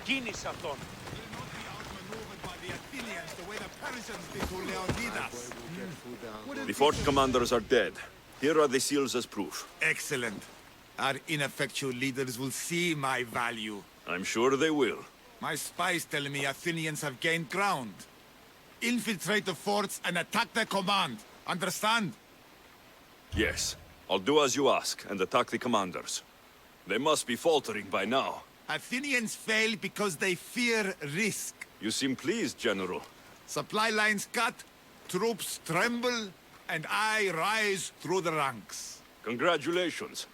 Kiinni, Saton. The fort commanders are dead. Here are the seals as proof. Excellent. Our ineffectual leaders will see my value. I'm sure they will. My spies tell me Athenians have gained ground. Infiltrate the forts and attack their command. Understand? Yes. I'll do as you ask and attack the commanders. They must be faltering by now. Athenians fail because they fear risk. You seem pleased, General. Supply lines cut, troops tremble, and I rise through the ranks. Congratulations.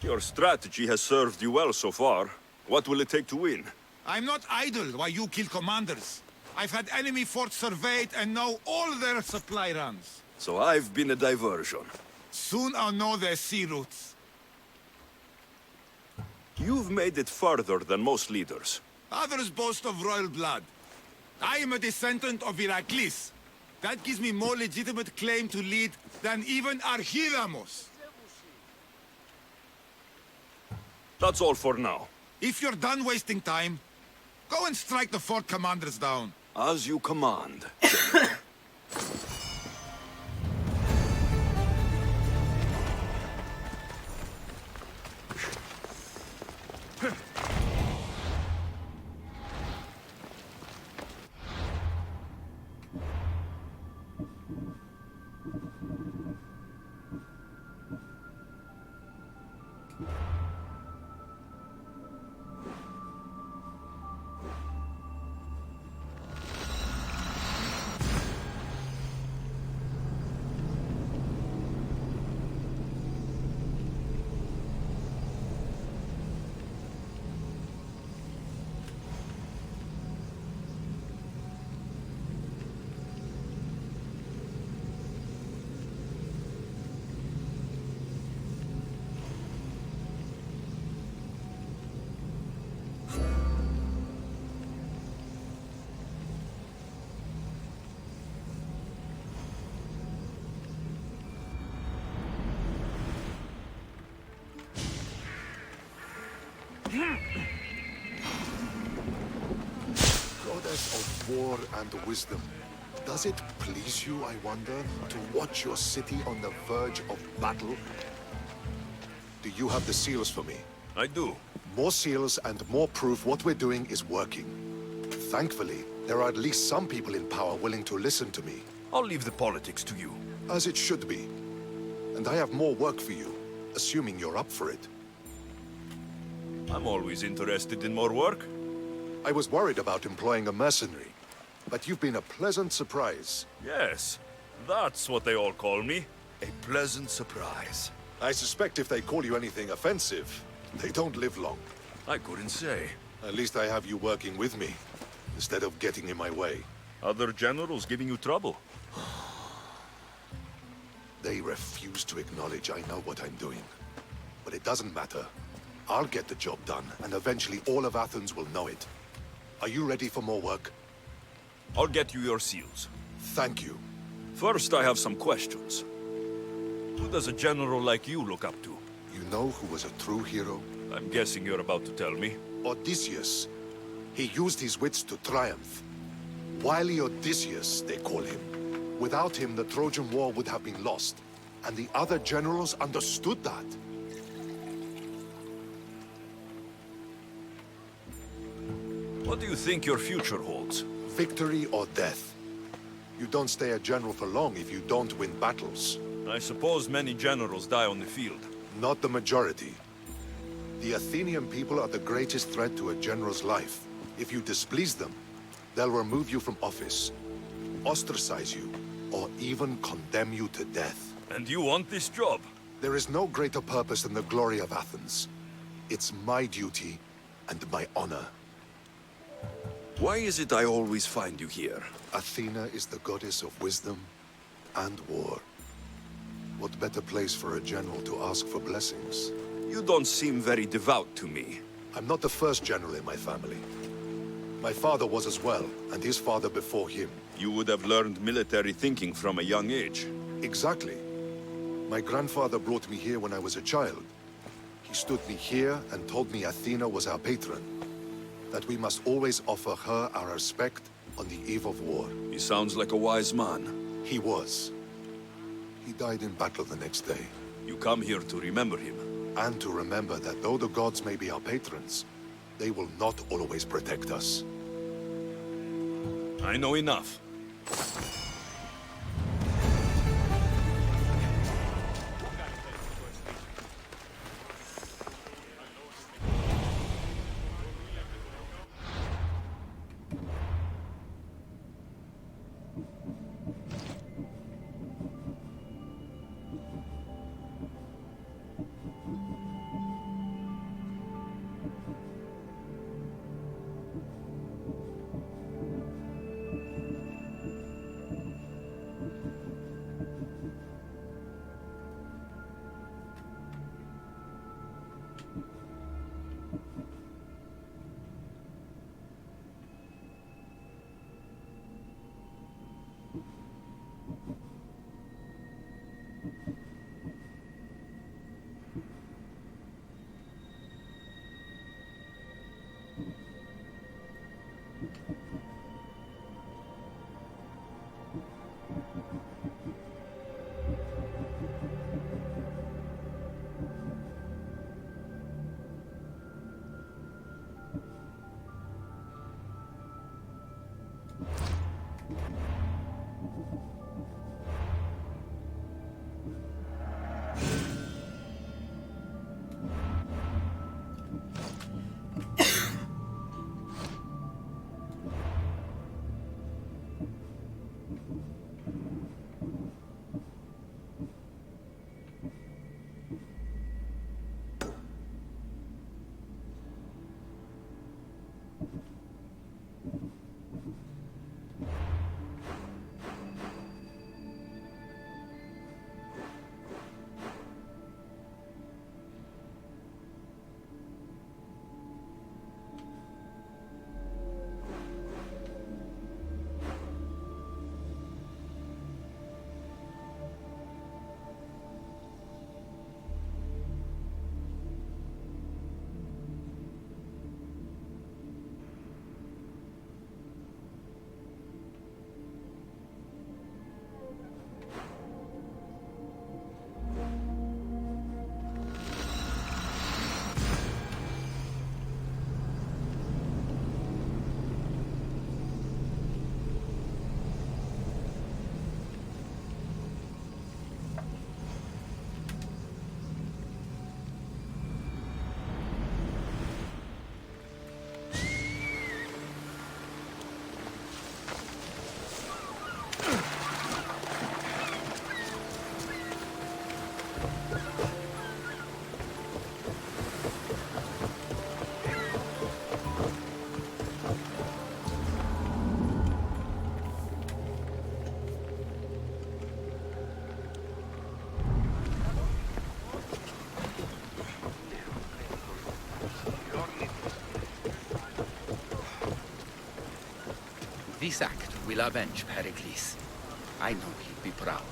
Your strategy has served you well so far. What will it take to win? I'm not idle while you kill commanders. I've had enemy forts surveyed and know all their supply runs. So I've been a diversion. Soon I'll know their sea routes. You've made it farther than most leaders. Others boast of royal blood. I am a descendant of Heracles. That gives me more legitimate claim to lead than even Archidamos. That's all for now. If you're done wasting time, go and strike the fort commanders down. As you command. Goddess of war and wisdom, does it please you, I wonder, to watch your city on the verge of battle? Do you have the seals for me? I do. More seals and more proof what we're doing is working. Thankfully, there are at least some people in power willing to listen to me. I'll leave the politics to you. As it should be. And I have more work for you, assuming you're up for it. I'm always interested in more work. I was worried about employing a mercenary, but you've been a pleasant surprise. Yes, that's what they all call me. A pleasant surprise. I suspect if they call you anything offensive, they don't live long. I couldn't say. At least I have you working with me, instead of getting in my way. Other generals giving you trouble? They refuse to acknowledge I know what I'm doing. But it doesn't matter. I'll get the job done, and eventually all of Athens will know it. Are you ready for more work? I'll get you your seals. Thank you. First, I have some questions. Who does a general like you look up to? You know who was a true hero? I'm guessing you're about to tell me. Odysseus. He used his wits to triumph. Wily Odysseus, they call him. Without him, the Trojan War would have been lost. And the other generals understood that. What do you think your future holds? Victory or death. You don't stay a general for long if you don't win battles. I suppose many generals die on the field. Not the majority. The Athenian people are the greatest threat to a general's life. If you displease them, they'll remove you from office, ostracize you, or even condemn you to death. And you want this job? There is no greater purpose than the glory of Athens. It's my duty and my honor. Why is it I always find you here? Athena is the goddess of wisdom and war. What better place for a general to ask for blessings? You don't seem very devout to me. I'm not the first general in my family. My father was as well, and his father before him. You would have learned military thinking from a young age. Exactly. My grandfather brought me here when I was a child. He stood me here and told me Athena was our patron. that we must always offer her our respect on the eve of war. He sounds like a wise man. He was. He died in battle the next day. You come here to remember him. And to remember that though the gods may be our patrons, they will not always protect us. I know enough. This act will avenge Pericles. I know he'll be proud.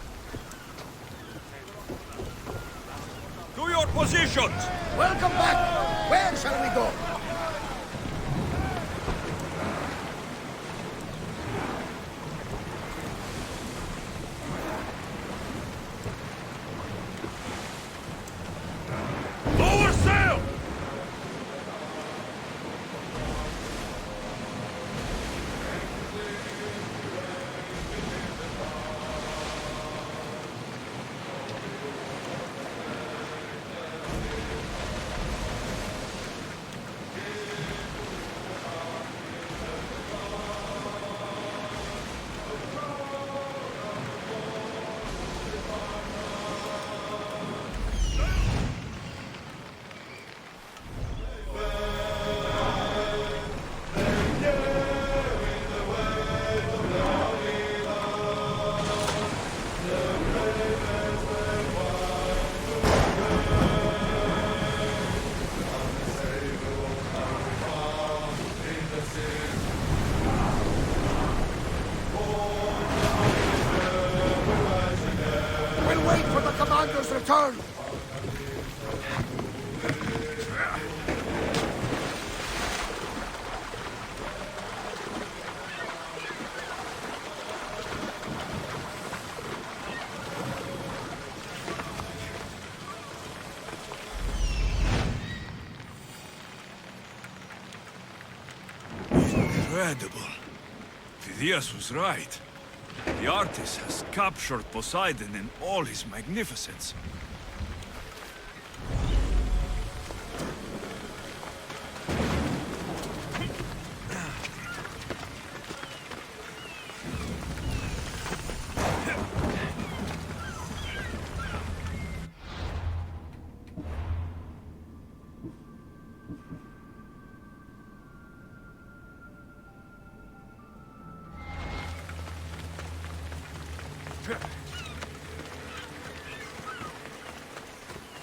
To your positions! Welcome back! Where shall we go? Lower sail! We'll wait for the commander's return! Incredible. Phidias was right. The artist has captured Poseidon in all his magnificence.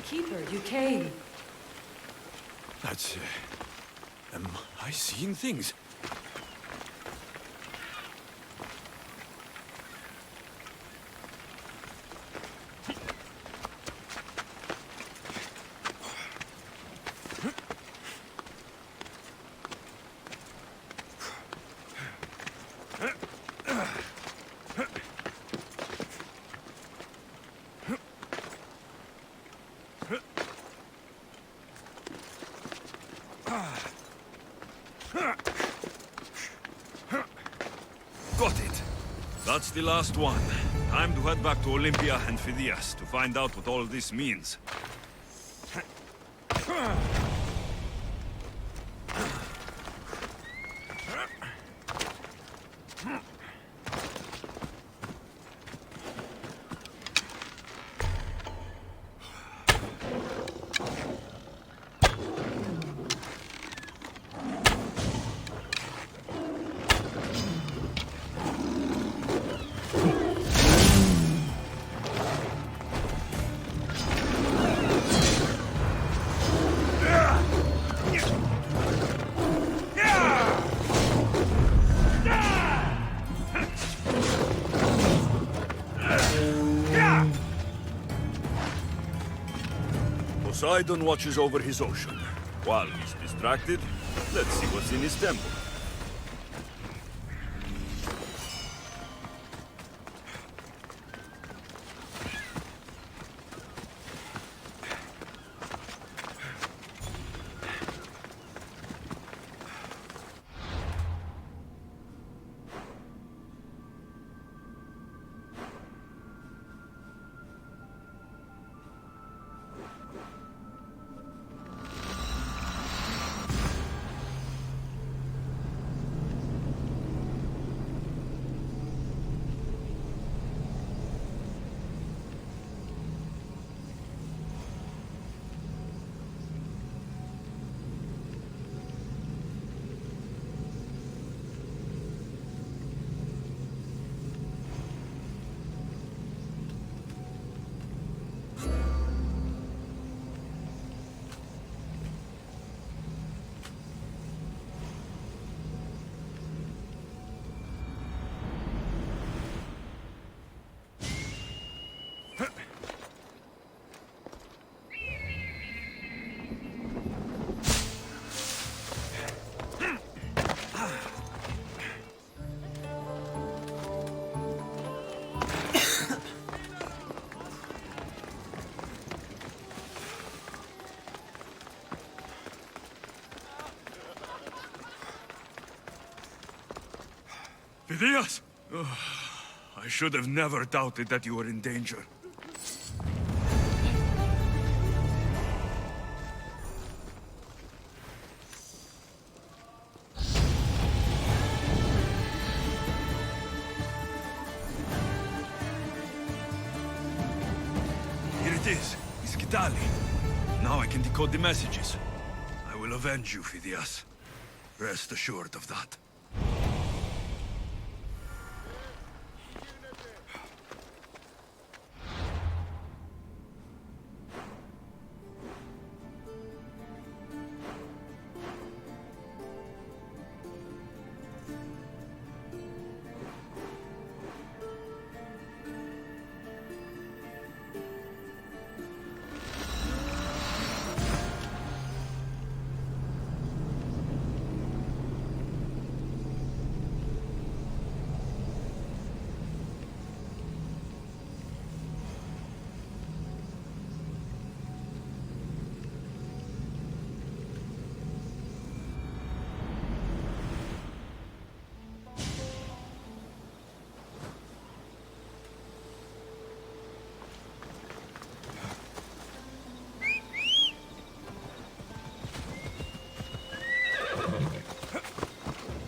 Keeper, you came. That's... am I seeing things? Got it. That's the last one. Time to head back to Olympia and Phidias to find out what all this means. Poseidon watches over his ocean. While he's distracted, let's see what's in his temple. Phidias! Oh, I should have never doubted that you were in danger. Here it is. Iskitali. Now I can decode the messages. I will avenge you, Phidias. Rest assured of that.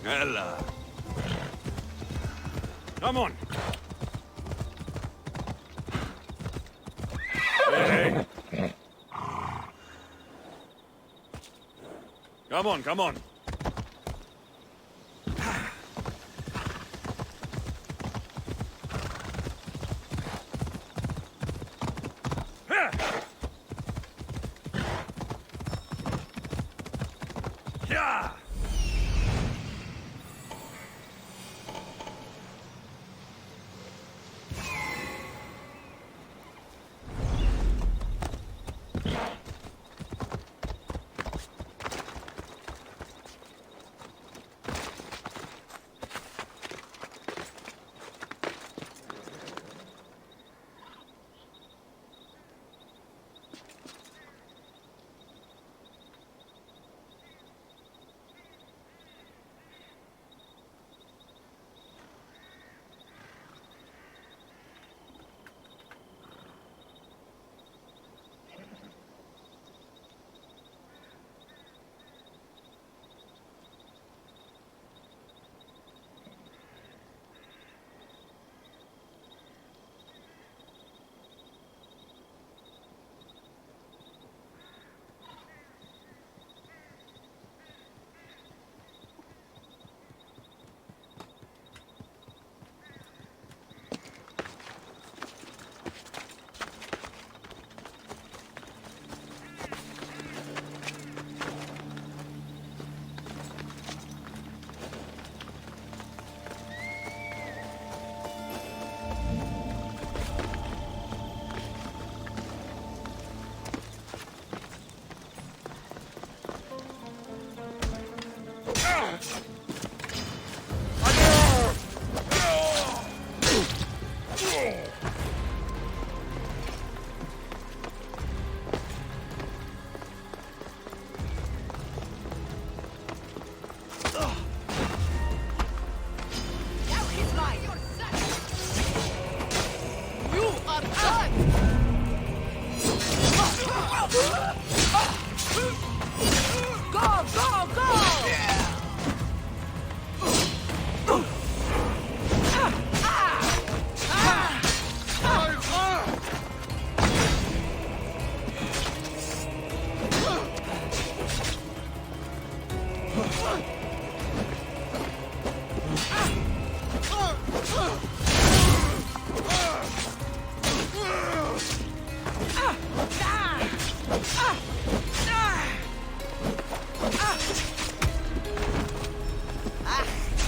Ella. Come on. Hey. Come on, come on. Yeah.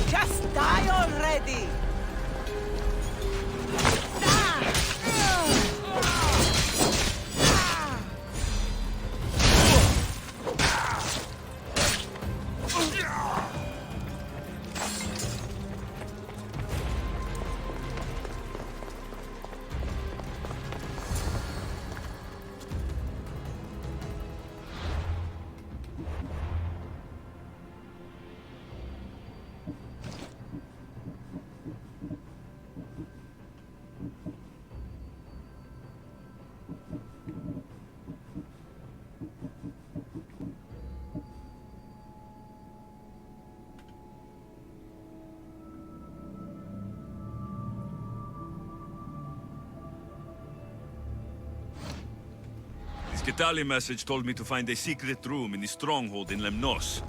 Just die already! The Skitali message told me to find a secret room in the stronghold in Lemnos.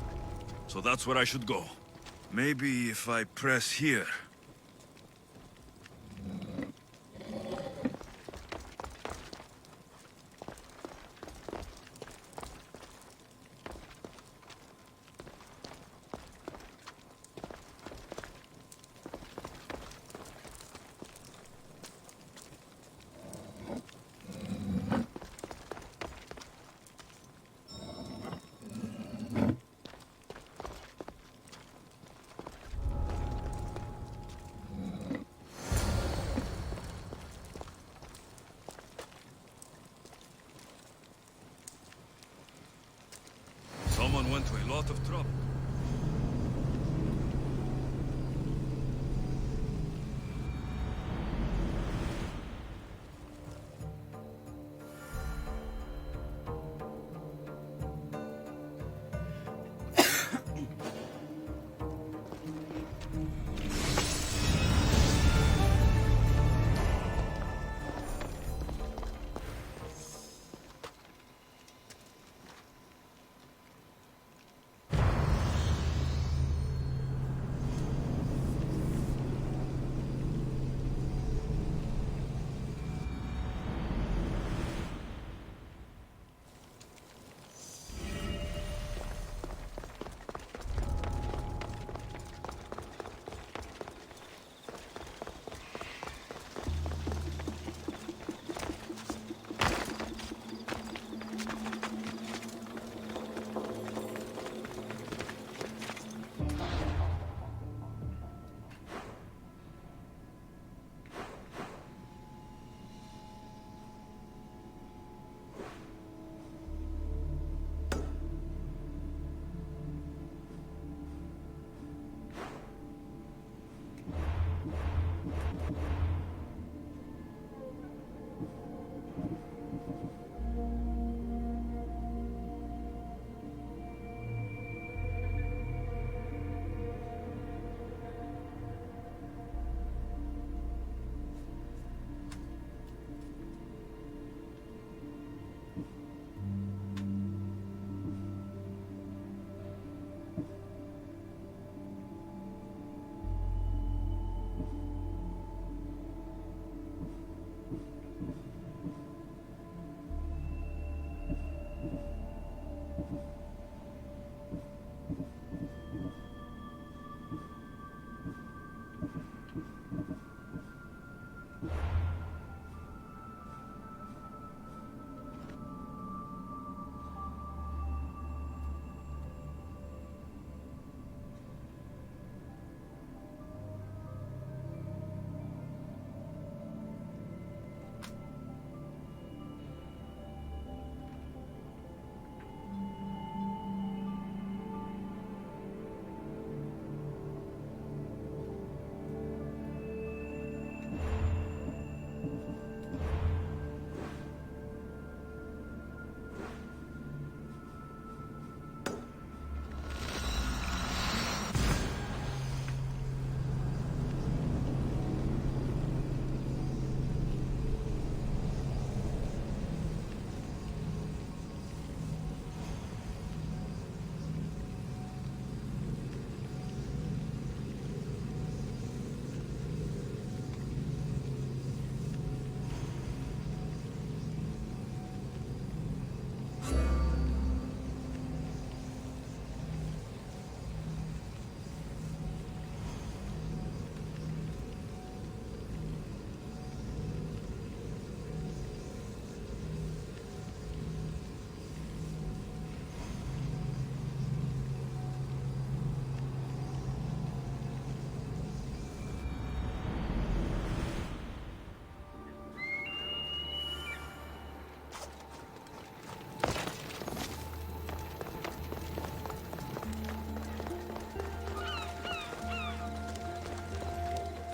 So that's where I should go. Maybe if I press here. Someone went to a lot of trouble.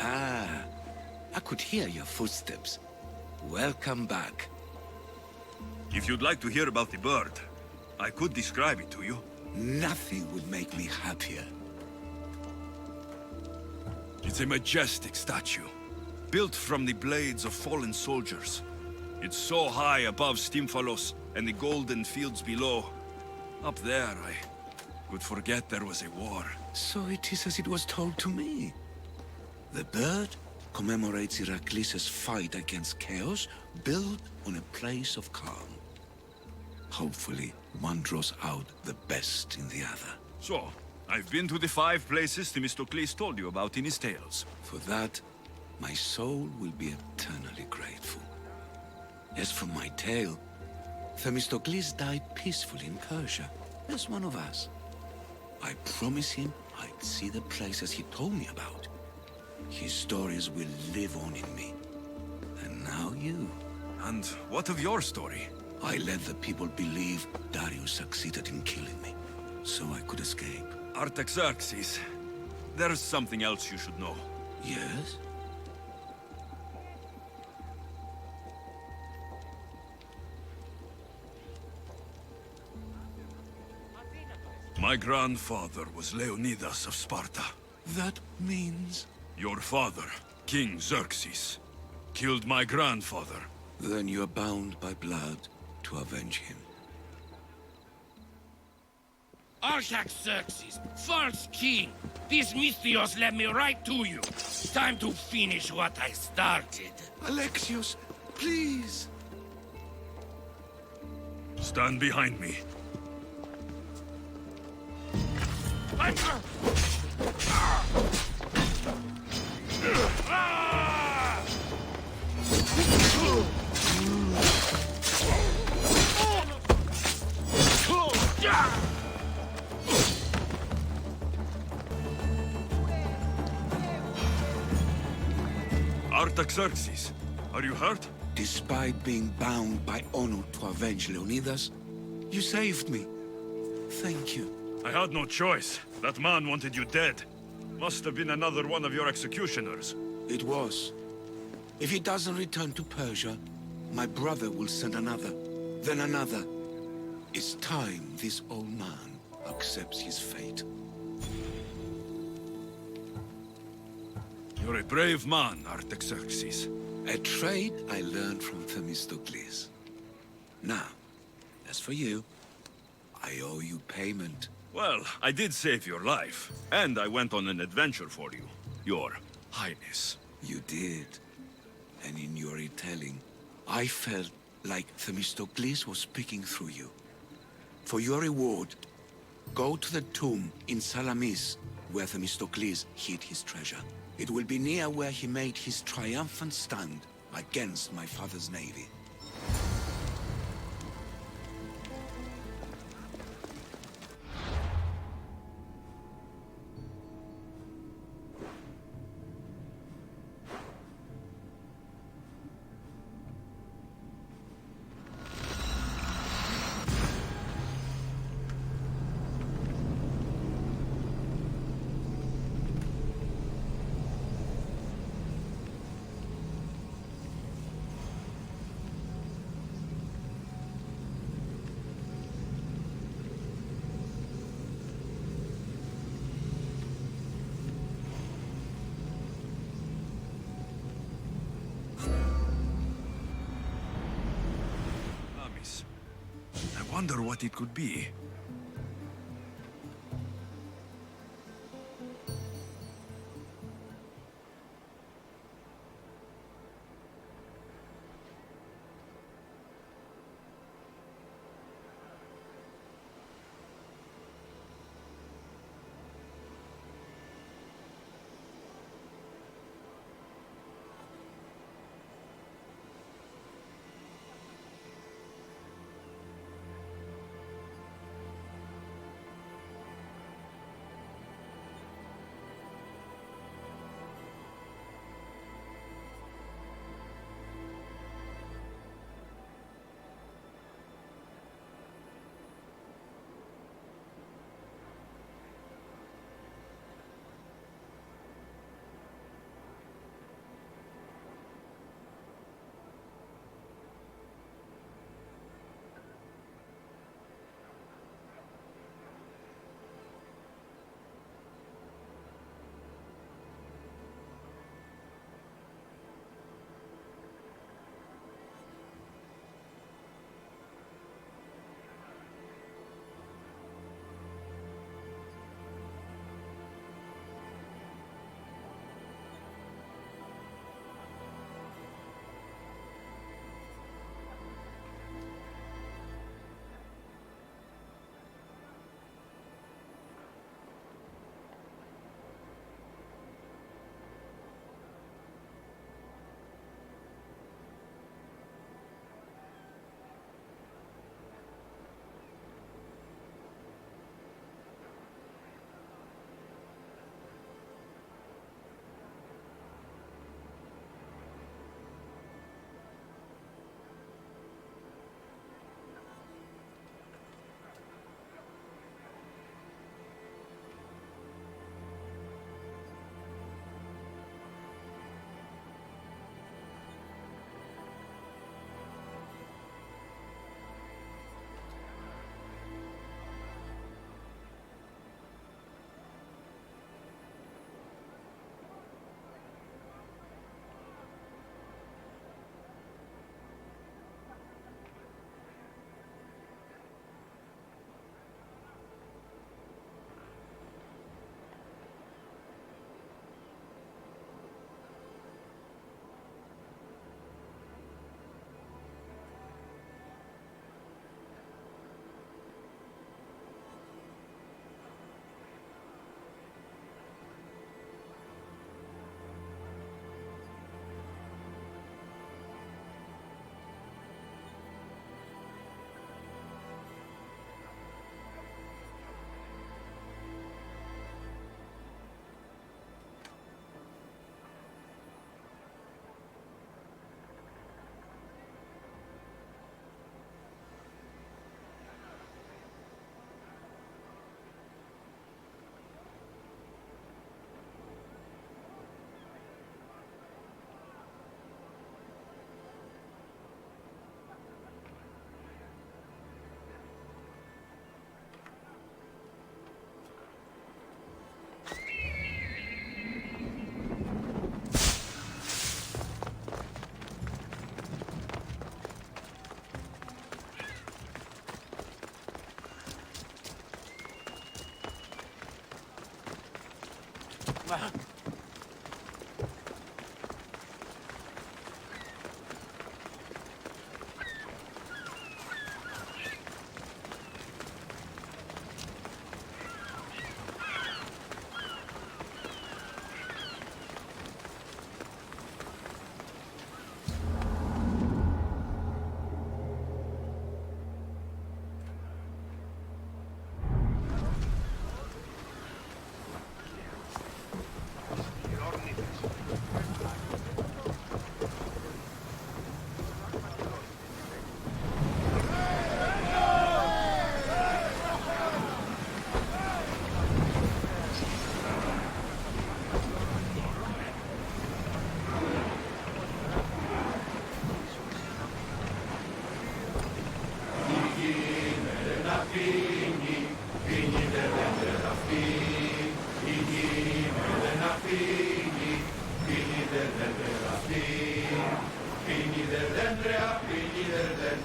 Ah, I could hear your footsteps. Welcome back. If you'd like to hear about the bird, I could describe it to you. Nothing would make me happier. It's a majestic statue, built from the blades of fallen soldiers. It's so high above Stymphalos and the golden fields below. Up there, I could forget there was a war. So it is as it was told to me. The bird commemorates Heracles' fight against chaos, built on a place of calm. Hopefully, one draws out the best in the other. So, I've been to the 5 places Themistocles told you about in his tales. For that, my soul will be eternally grateful. As for my tale, Themistocles died peacefully in Persia, as one of us. I promise him I'd see the places he told me about. His stories will live on in me. And now you. And what of your story? I let the people believe Darius succeeded in killing me, so I could escape. Artaxerxes, there's something else you should know. Yes? My grandfather was Leonidas of Sparta. That means... Your father, King Xerxes, killed my grandfather. Then you're bound by blood to avenge him. Artaxerxes, false king, these Misthios led me right to you. Time to finish what I started. Alexios, please! Stand behind me. Artaxerxes, are you hurt? Despite being bound by honor to avenge Leonidas, you saved me. Thank you. I had no choice. That man wanted you dead. Must have been another one of your executioners. It was. If he doesn't return to Persia, my brother will send another, then another. It's time this old man accepts his fate. You're a brave man, Artaxerxes. A trait I learned from Themistocles. Now, as for you, I owe you payment. Well, I did save your life, and I went on an adventure for you, Your Highness. You did. And in your retelling, I felt like Themistocles was speaking through you. For your reward, go to the tomb in Salamis, where Themistocles hid his treasure. It will be near where he made his triumphant stand against my father's navy. I wonder what it could be.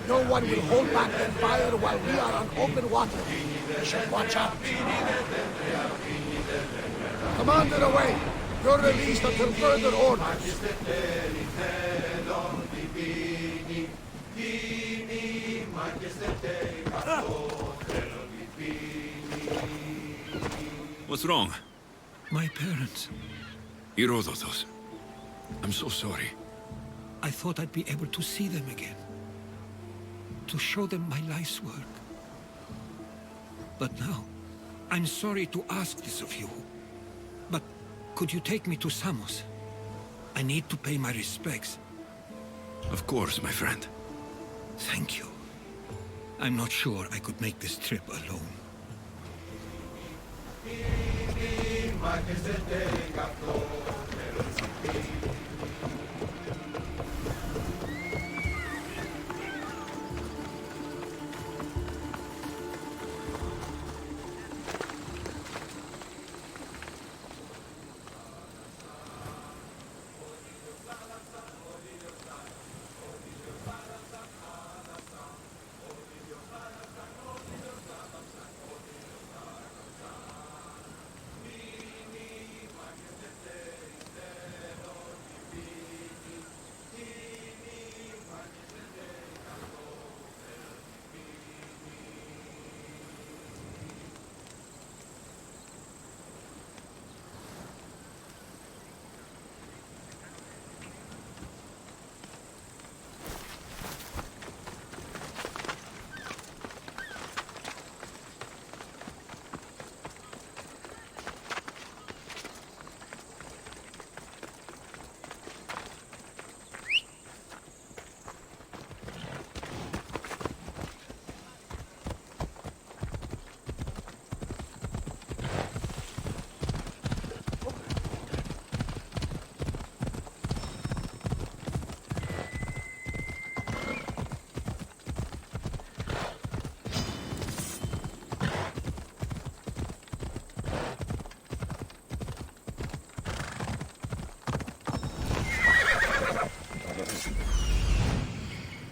No one will hold back their fire while we are on open water. We should watch out. Commander, away! You're released until further orders. What's wrong? My parents. Herodotos. I'm so sorry. I thought I'd be able to see them again. To show them my life's work. But now, I'm sorry to ask this of you. But could you take me to Samos? I need to pay my respects. Of course, my friend. Thank you. I'm not sure I could make this trip alone.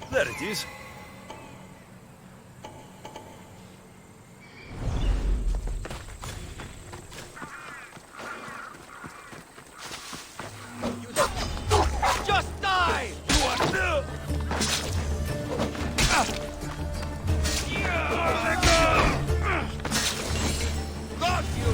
There it is. Just die! You are... Got you!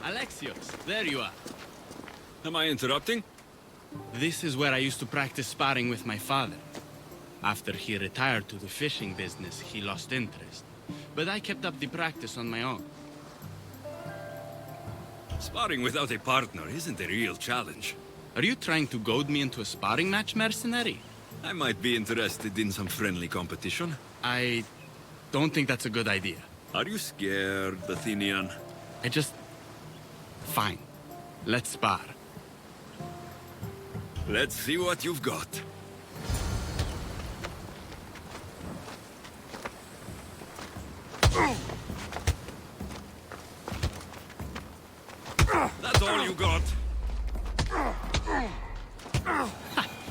Alexios, there you are. Am I interrupting? This is where I used to practice sparring with my father. After he retired to the fishing business, he lost interest. But I kept up the practice on my own. Sparring without a partner isn't a real challenge. Are you trying to goad me into a sparring match, mercenary? I might be interested in some friendly competition. I don't think that's a good idea. Are you scared, Athenian? Fine. Let's spar. Let's see what you've got. That's all you got.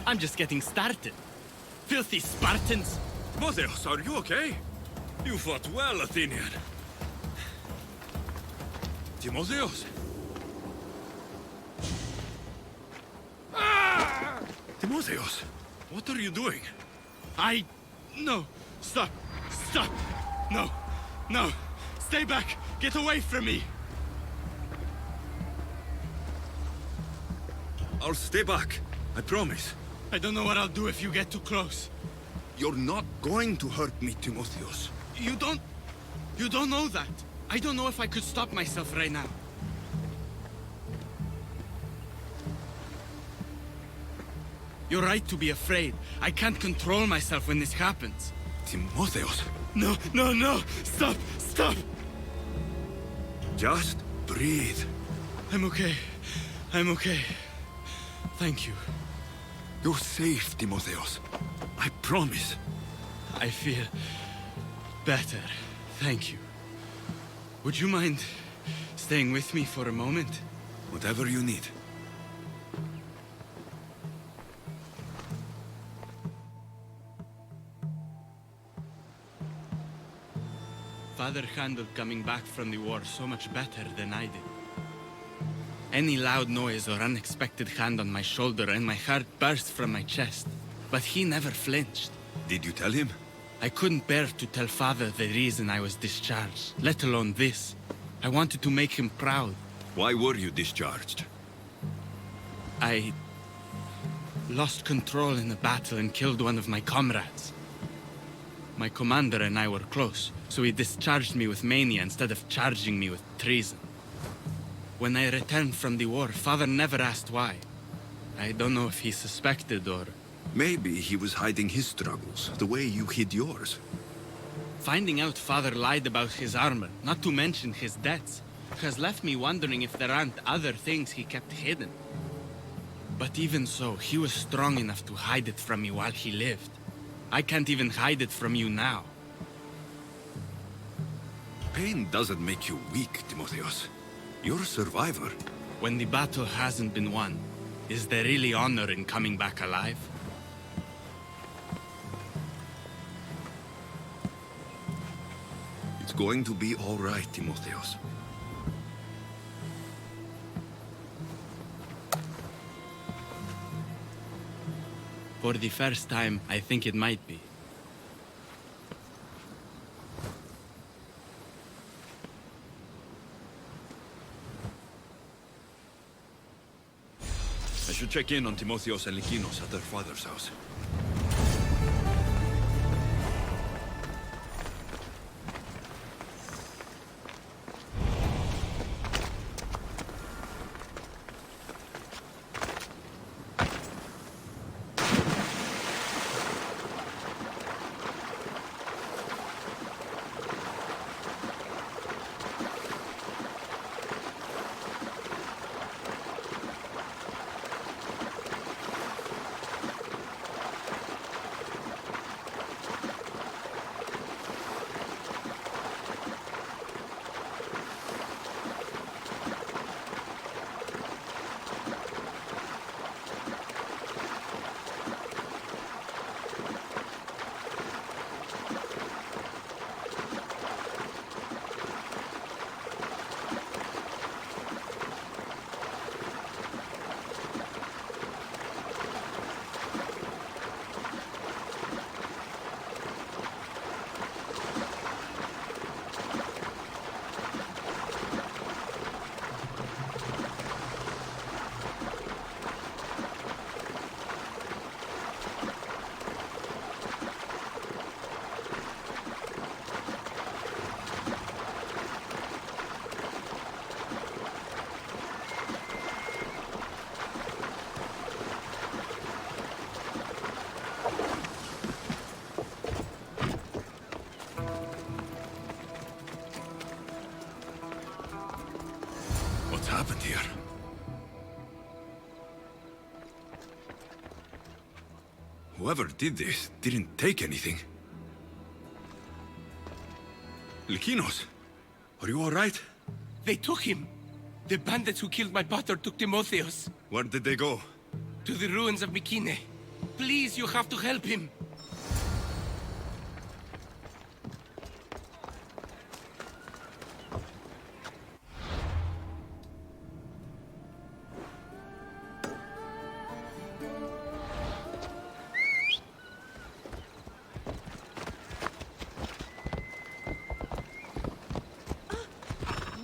I'm just getting started. Filthy Spartans! Timotheos, are you okay? You fought well, Athenian. Timotheos? Timotheos, what are you doing? No! Stop! Stop! No! No! Stay back! Get away from me! I'll stay back. I promise. I don't know what I'll do if you get too close. You're not going to hurt me, Timotheos. You don't know that. I don't know if I could stop myself right now. You're right to be afraid. I can't control myself when this happens. Timotheos, No, no, no! Stop! Stop! just breathe. I'm okay. I'm okay. Thank you. You're safe, Timotheos. I promise. I feel better. Thank you. Would you mind staying with me for a moment? Whatever you need. Father handled coming back from the war so much better than I did. Any loud noise or unexpected hand on my shoulder and my heart burst from my chest. But he never flinched. Did you tell him? I couldn't bear to tell Father the reason I was discharged, let alone this. I wanted to make him proud. Why were you discharged? I lost control in a battle and killed one of my comrades. My commander and I were close, so he discharged me with mania instead of charging me with treason. When I returned from the war, Father never asked why. I don't know if he suspected or... Maybe he was hiding his struggles, the way you hid yours. Finding out Father lied about his armor, not to mention his debts, has left me wondering if there aren't other things he kept hidden. But even so, he was strong enough to hide it from me while he lived. I can't even hide it from you now. Pain doesn't make you weak, Timotheos. You're a survivor. When the battle hasn't been won, is there really honor in coming back alive? It's going to be all right, Timotheos. For the first time, I think it might be. I should check in on Timotheos and Lykinos at their father's house. happened here? Whoever did this didn't take anything. Likinos, are you all right? They took him. The bandits who killed my brother took Timotheus Where did they go? to the ruins of Mykine. Please, you have to help him.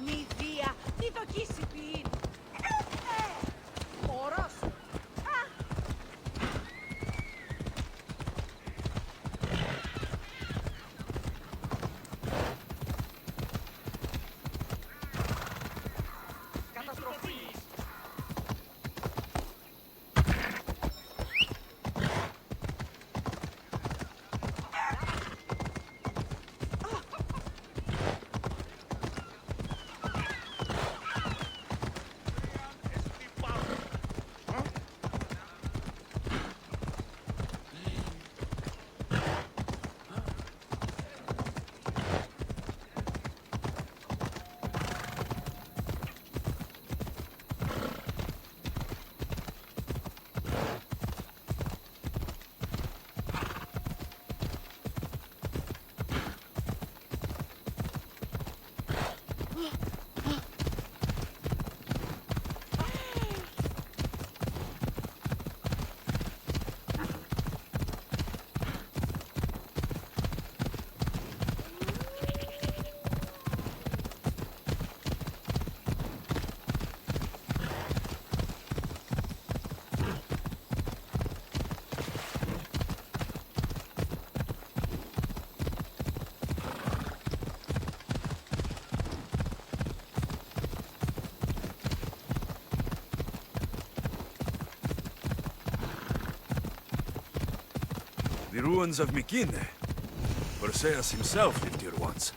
Μη βία, μη δοκίσει ποιήν. Όρος. Καταστροφή. The ruins of Mykine. Perseus himself lived here once.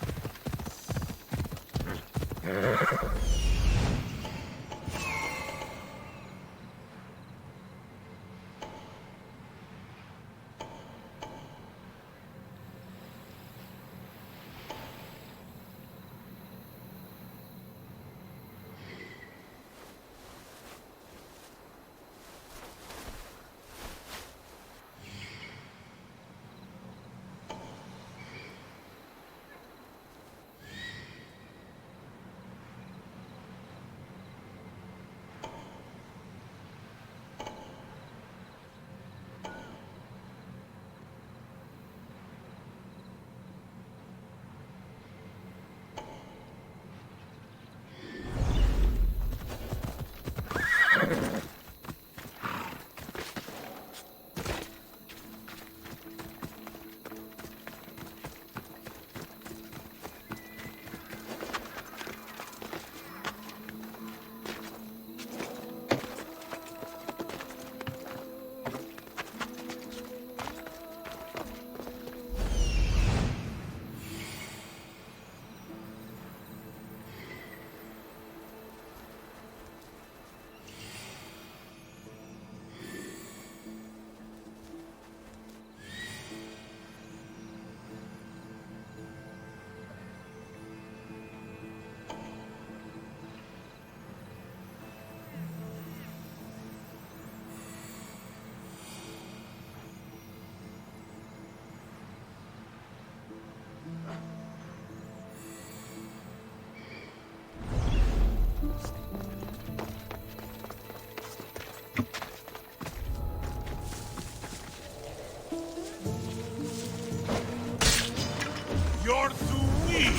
You're too weak!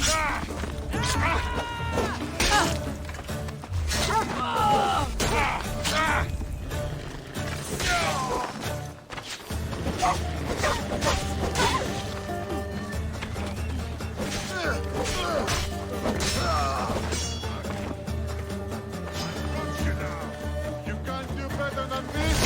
You can't do better than this!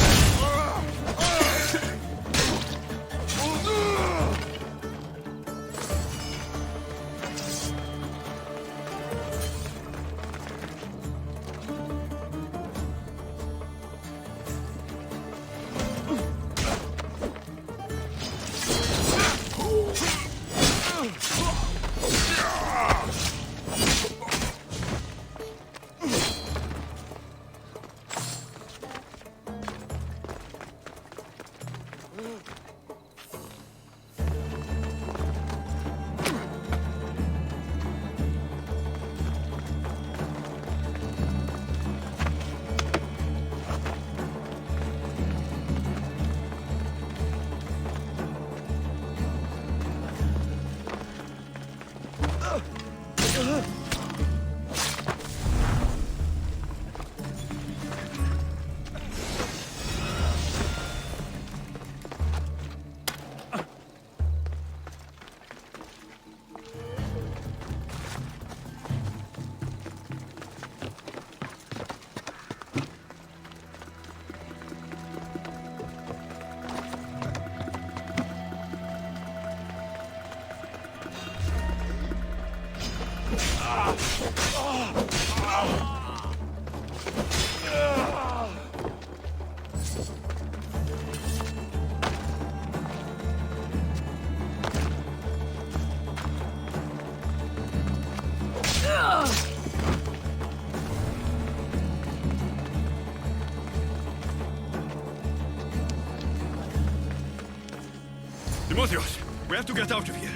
Timotheus, we have to get out of here.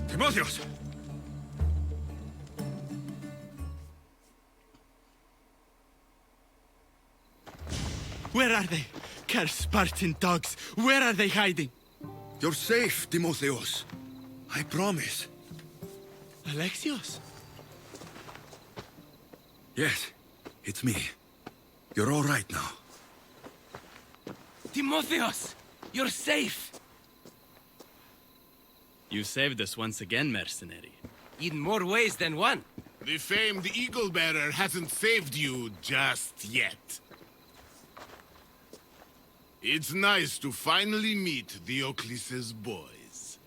Timotheus! Where are they? Cursed Spartan dogs! Where are they hiding? You're safe, Timotheus. I promise. Alexios? Yes, it's me. You're all right now. Timotheus! You're safe! You saved us once again, mercenary. In more ways than one. The famed Eagle Bearer hasn't saved you just yet. It's nice to finally meet Diocles' boys.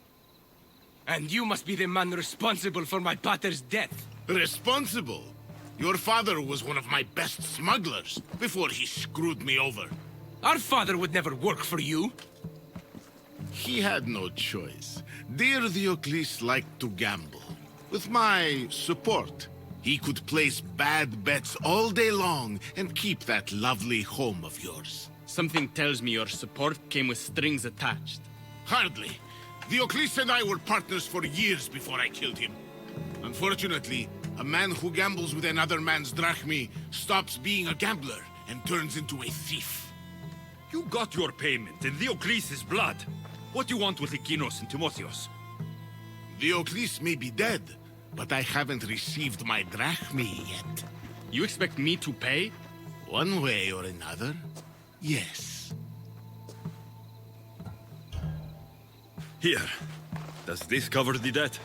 And you must be the man responsible for my pater's death. Responsible? Your father was one of my best smugglers before he screwed me over. Our father would never work for you. He had no choice. Dear Diocles liked to gamble. With my support, he could place bad bets all day long and keep that lovely home of yours. Something tells me your support came with strings attached. Hardly. Diocles and I were partners for years before I killed him. Unfortunately, a man who gambles with another man's drachmi stops being a gambler and turns into a thief. You got your payment in Diocles' blood. What do you want with Ekinos and Timotheus? Diocles may be dead, but I haven't received my drachmi yet. You expect me to pay? One way or another, yes. Here. Does this cover the debt?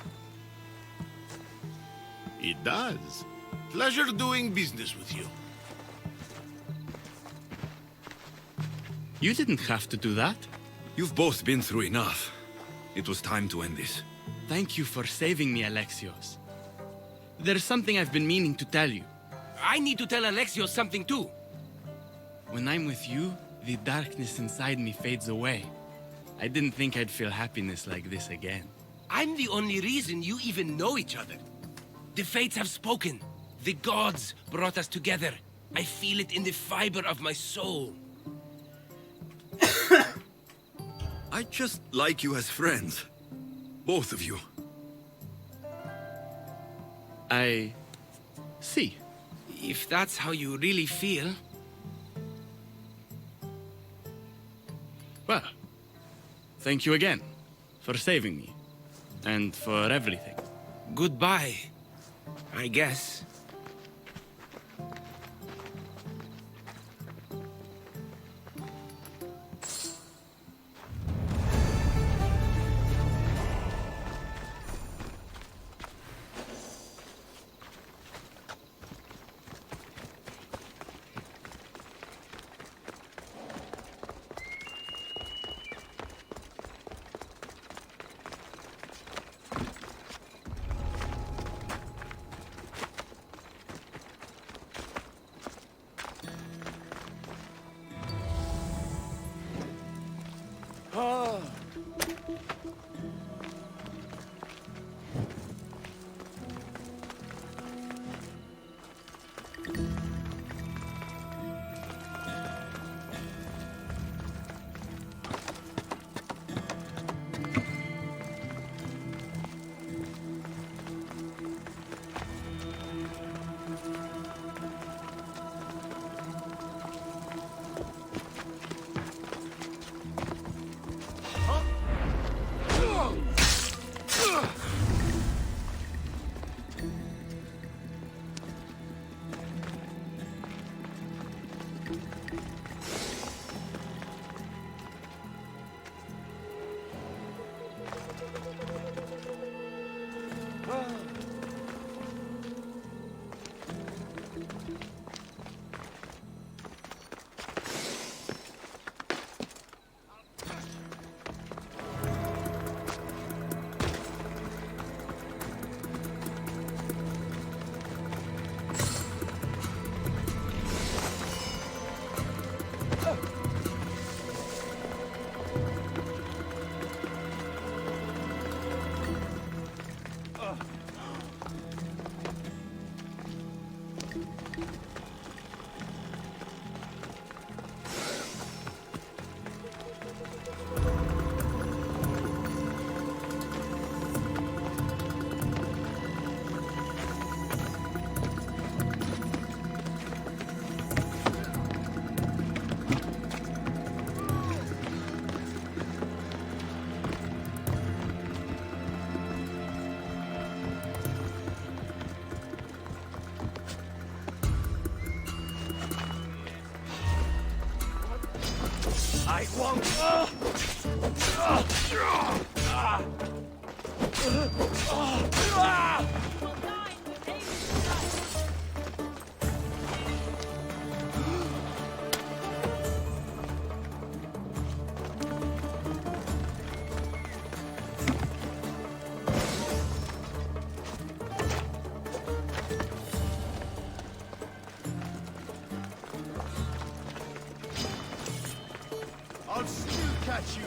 It does. Pleasure doing business with you. You didn't have to do that. You've both been through enough. It was time to end this. Thank you for saving me, Alexios. There's something I've been meaning to tell you. I need to tell Alexios something too. When I'm with you, the darkness inside me fades away. I didn't think I'd feel happiness like this again. I'm the only reason you even know each other. The fates have spoken. The gods brought us together. I feel it in the fiber of my soul. I just like you as friends. Both of you. I see. If that's how you really feel. Well, thank you again for saving me and for everything. Goodbye, I guess. I won't. I'll still catch you.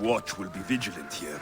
watch will be vigilant here.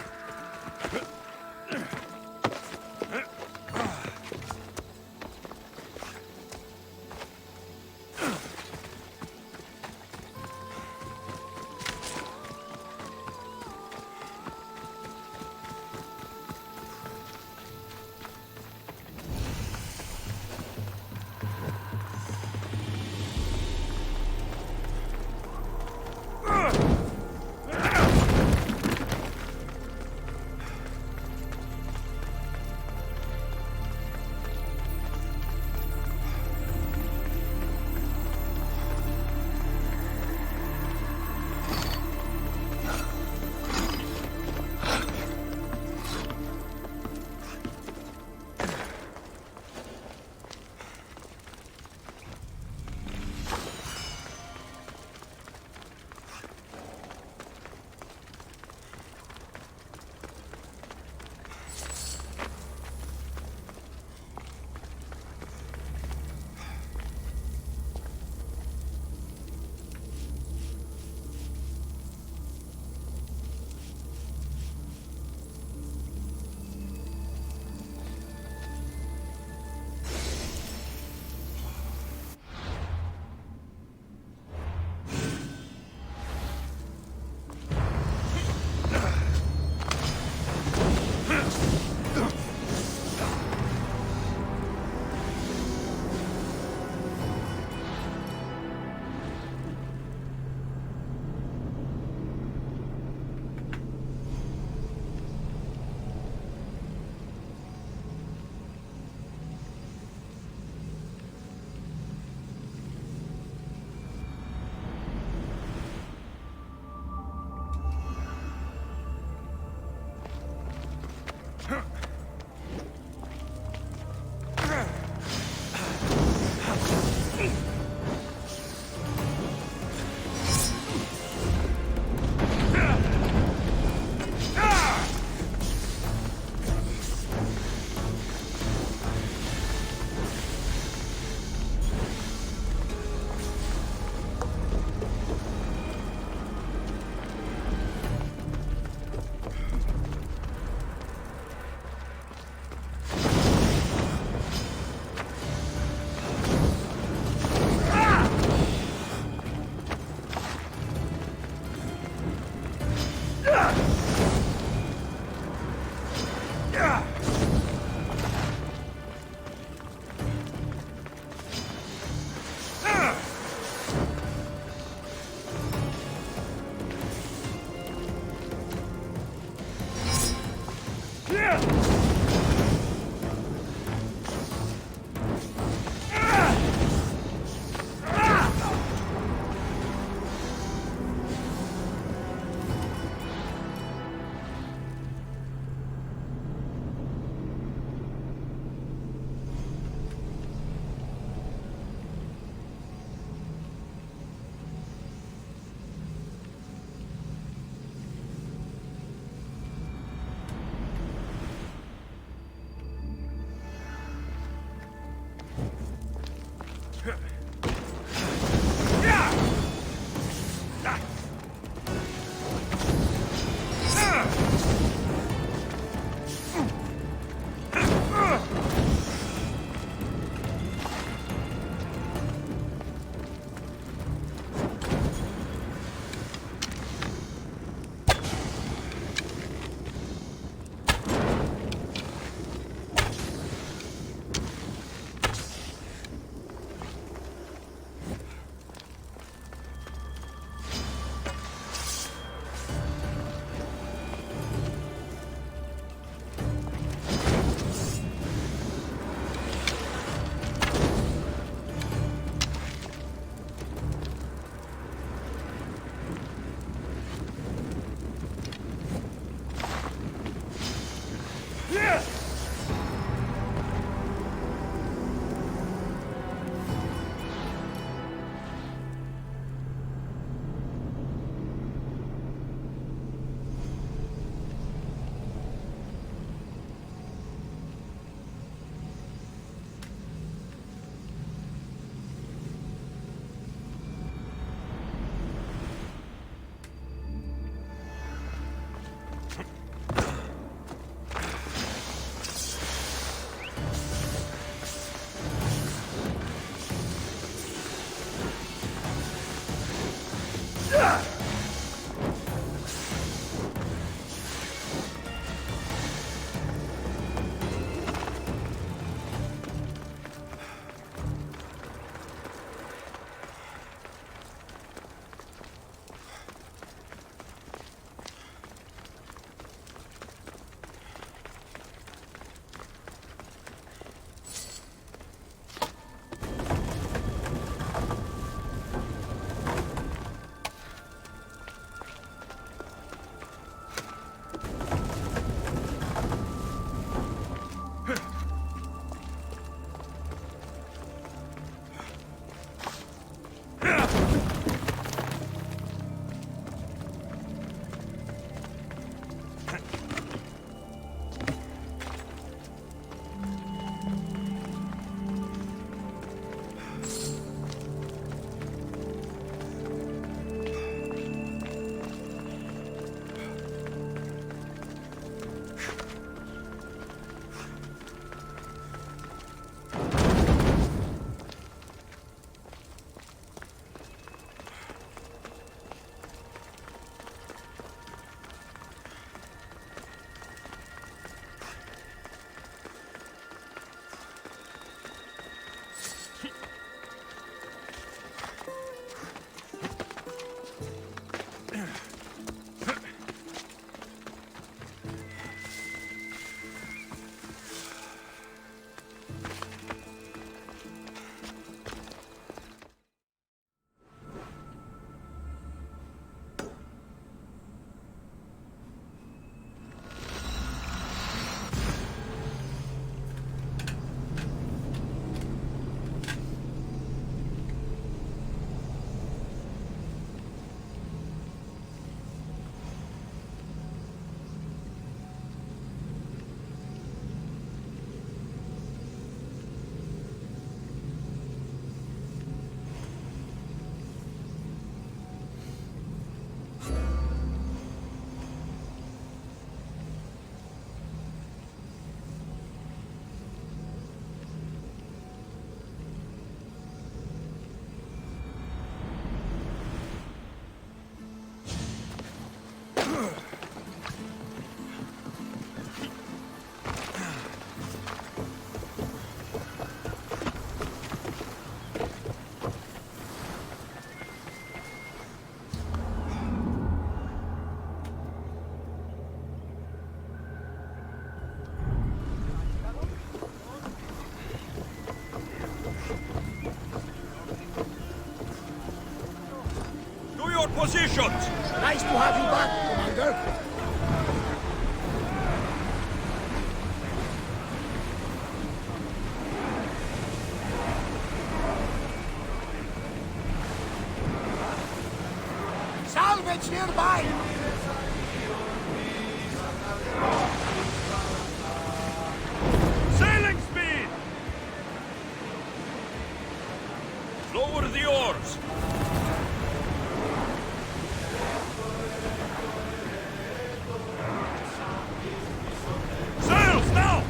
positions! Nice to have you back, Commander. Salvage nearby! Sailing speed! Lower the oars! Sails now!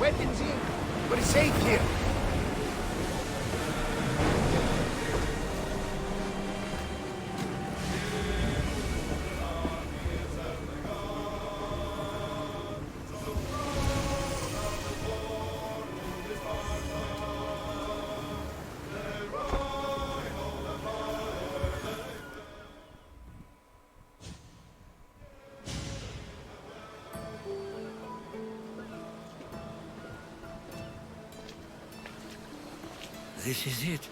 weapons in. We're safe here. This is it.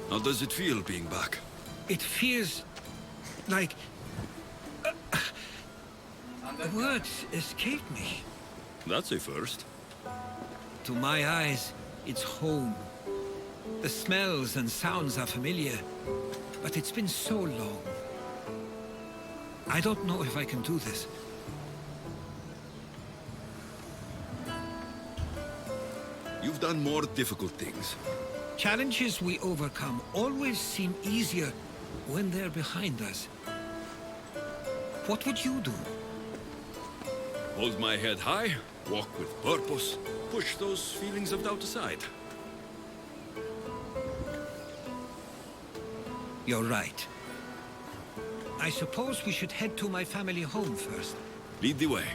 How does it feel being back? It feels like... the words escape me. That's a first. To my eyes, it's home. The smells and sounds are familiar, but it's been so long. I don't know if I can do this. You've done more difficult things. Challenges we overcome always seem easier when they're behind us. What would you do? Hold my head high, walk with purpose, push those feelings of doubt aside. You're right. I suppose we should head to my family home first. Lead the way.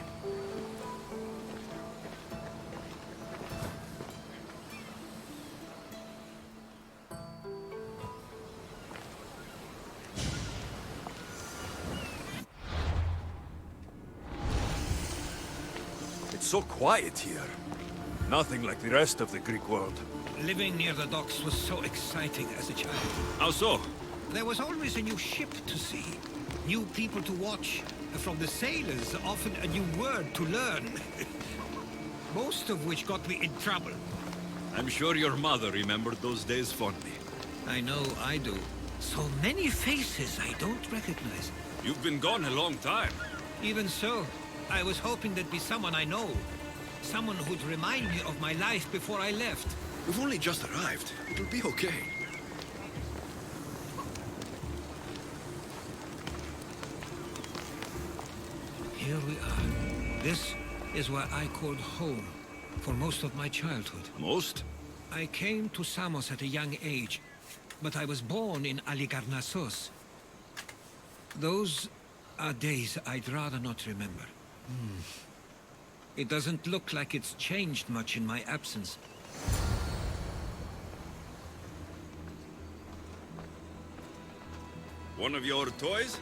It's so quiet here. Nothing like the rest of the Greek world. Living near the docks was so exciting as a child. How so? There was always a new ship to see, new people to watch, and from the sailors, often a new word to learn. Most of which got me in trouble. I'm sure your mother remembered those days fondly. I know I do. So many faces I don't recognize. You've been gone a long time. Even so, I was hoping there'd be someone I know. Someone who'd remind me of my life before I left. We've only just arrived. It'll be okay. Here we are. This is where I called home for most of my childhood. Most? I came to Samos at a young age, but I was born in Aligarnassos. Those are days I'd rather not remember. It doesn't look like it's changed much in my absence. One of your toys?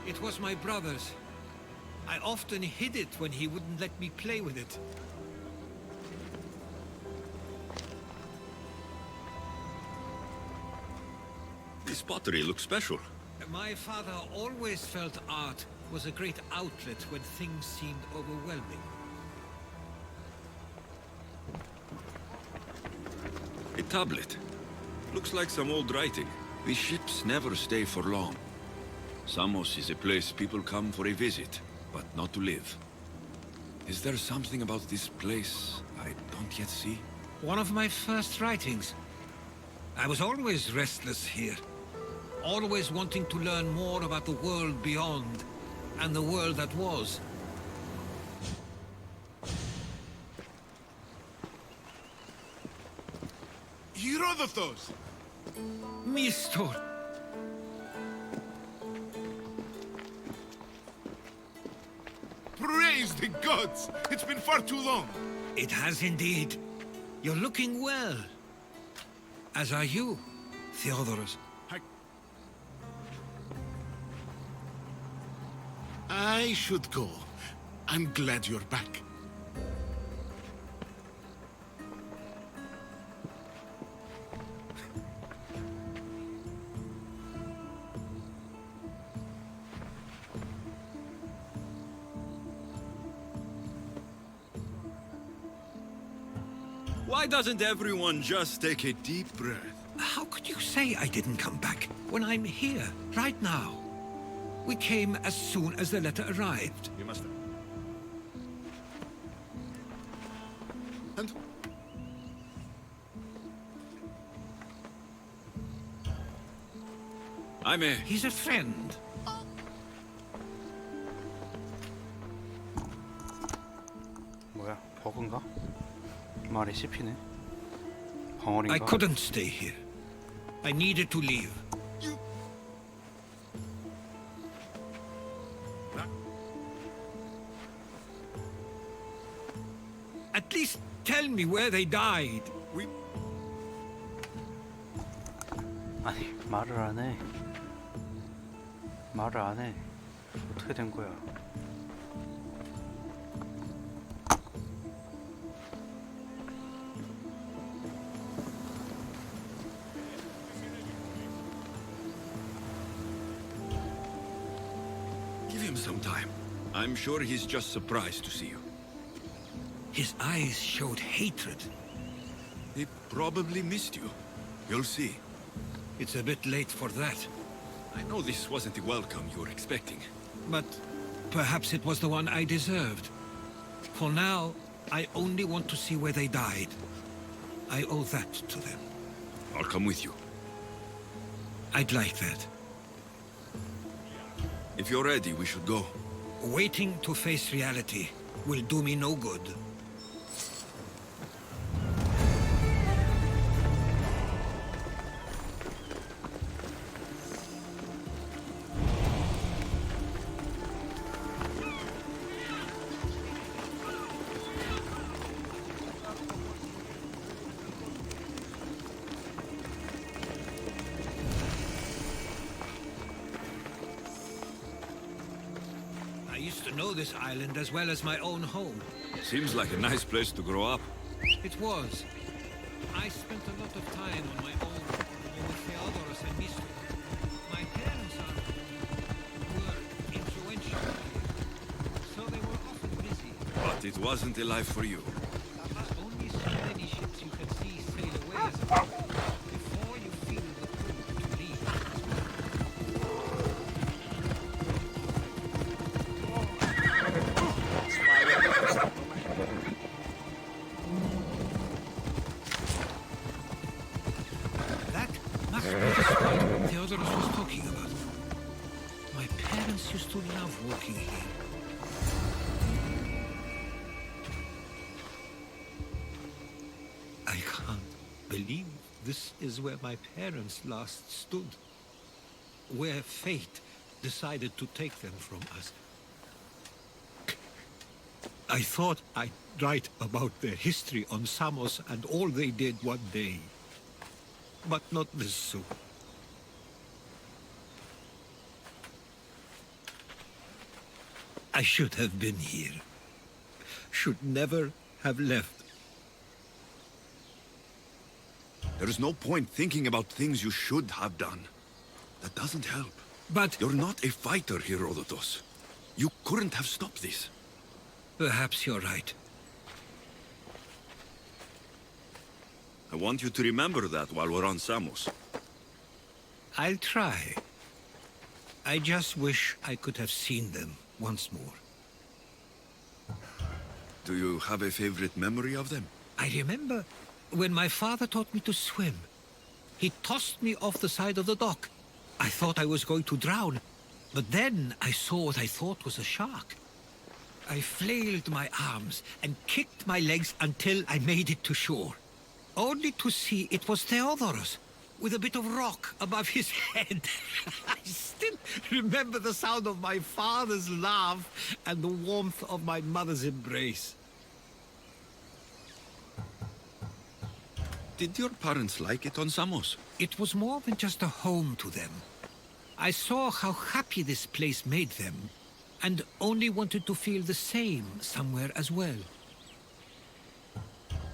It was my brother's. I often hid it when he wouldn't let me play with it. This pottery looks special. My father always felt art was a great outlet when things seemed overwhelming. A tablet. Looks like some old writing. These ships never stay for long. Samos is a place people come for a visit, but not to live. Is there something about this place I don't yet see? One of my first writings. I was always restless here. Always wanting to learn more about the world beyond, and the world that was. Herodotus! Mistor! Praise the gods! It's been far too long. It has indeed. You're looking well. As are you, Theodorus. I should go. I'm glad you're back. Why doesn't everyone just take a deep breath? How could you say I didn't come back when I'm here, right now? We came as soon as the letter arrived. You must... And... He's a friend. 뭐야, 버그인가? 말이 씹히네. I 벙어리인가? couldn't stay here. I needed to leave. At least tell me where they died. 아니 말을 안 해. 말을 안 해. 어떻게 된 거야? Give him some time. I'm sure he's just surprised to see you. His eyes showed hatred. He probably missed you. You'll see. It's a bit late for that. I know this wasn't the welcome you were expecting. But perhaps it was the one I deserved. For now, I only want to see where they died. I owe that to them. I'll come with you. I'd like that. If you're ready, we should go. Waiting to face reality will do me no good. I used to know this island as well as my own home. Seems like a nice place to grow up. It was. I spent a lot of time on my own with Theodoros and Misto. My parents were influential, so they were often busy. But it wasn't a life for you. There's only so many ships you can see sail away as a boat before you feel the pull to leave. That must be the spot Theodoros was talking about. My parents used to love walking here. I can't believe this is where my parents last stood. Where fate decided to take them from us. I thought I'd write about their history on Samos and all they did one day. But not this soon. I should have been here. Should never have left. There is no point thinking about things you should have done. That doesn't help. But You're not a fighter, Herodotus. You couldn't have stopped this. perhaps you're right. I want you to remember that while we're on Samos. I'll try. I just wish I could have seen them once more. Do you have a favorite memory of them? I remember when my father taught me to swim. He tossed me off the side of the dock. I thought I was going to drown, but then I saw what I thought was a shark. I flailed my arms and kicked my legs until I made it to shore, only to see it was Theodoros, with a bit of rock above his head. I still remember the sound of my father's laugh and the warmth of my mother's embrace. Did your parents like it on Samos? It was more than just a home to them. I saw how happy this place made them, and only wanted to feel the same somewhere as well.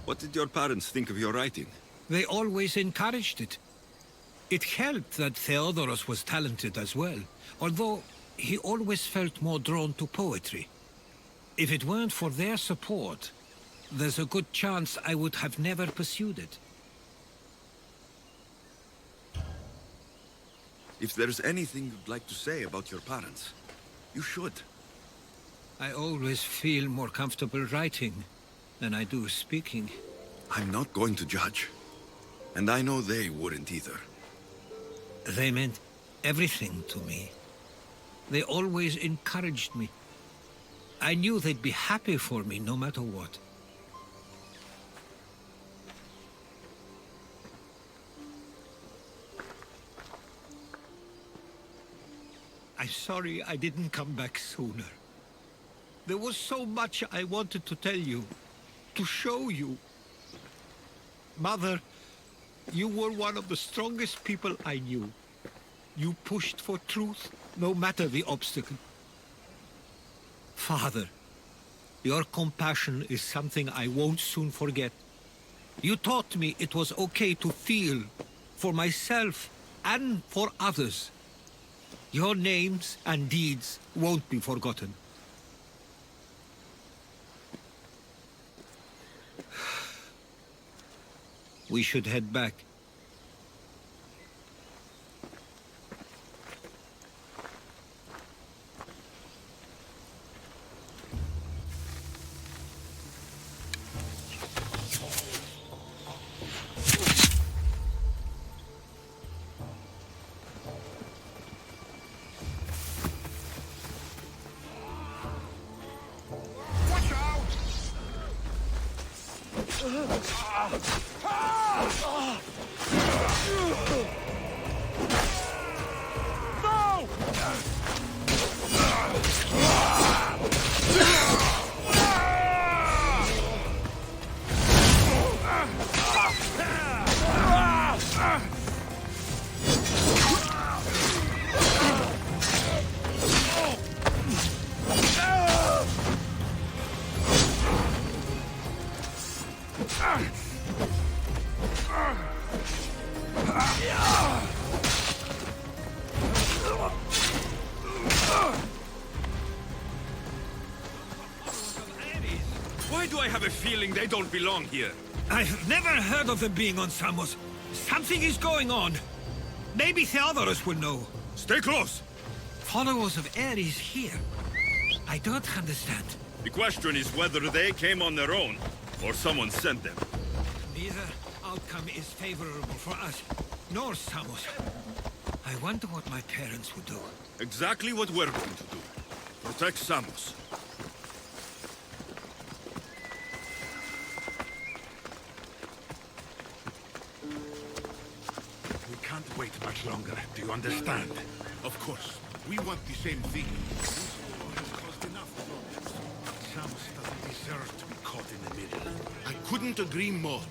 What did your parents think of your writing? They always encouraged it. It helped that Theodoros was talented as well, although he always felt more drawn to poetry. If it weren't for their support, there's a good chance I would have never pursued it. If there's anything you'd like to say about your parents, you should. I always feel more comfortable writing than I do speaking. I'm not going to judge. And I know they wouldn't either. They meant everything to me. They always encouraged me. I knew they'd be happy for me no matter what. I'm sorry I didn't come back sooner. There was so much I wanted to tell you, to show you. Mother, you were one of the strongest people I knew. You pushed for truth, no matter the obstacle. Father, your compassion is something I won't soon forget. You taught me it was okay to feel, for myself and for others. Your names and deeds won't be forgotten. We should head back. Why do I have a feeling they don't belong here? I've never heard of them being on Samos. Something is going on. Maybe Theodorus will know. Stay close! Followers of Ares here? I don't understand. The question is whether they came on their own, or someone sent them. Neither outcome is favorable for us, nor Samos. I wonder what my parents would do. Exactly what we're going to do. Protect Samos. We can't wait much longer. Do you understand? Of course. We want the same thing. This war has caused enough problems. Samos doesn't deserve to be caught in the middle. I couldn't agree more.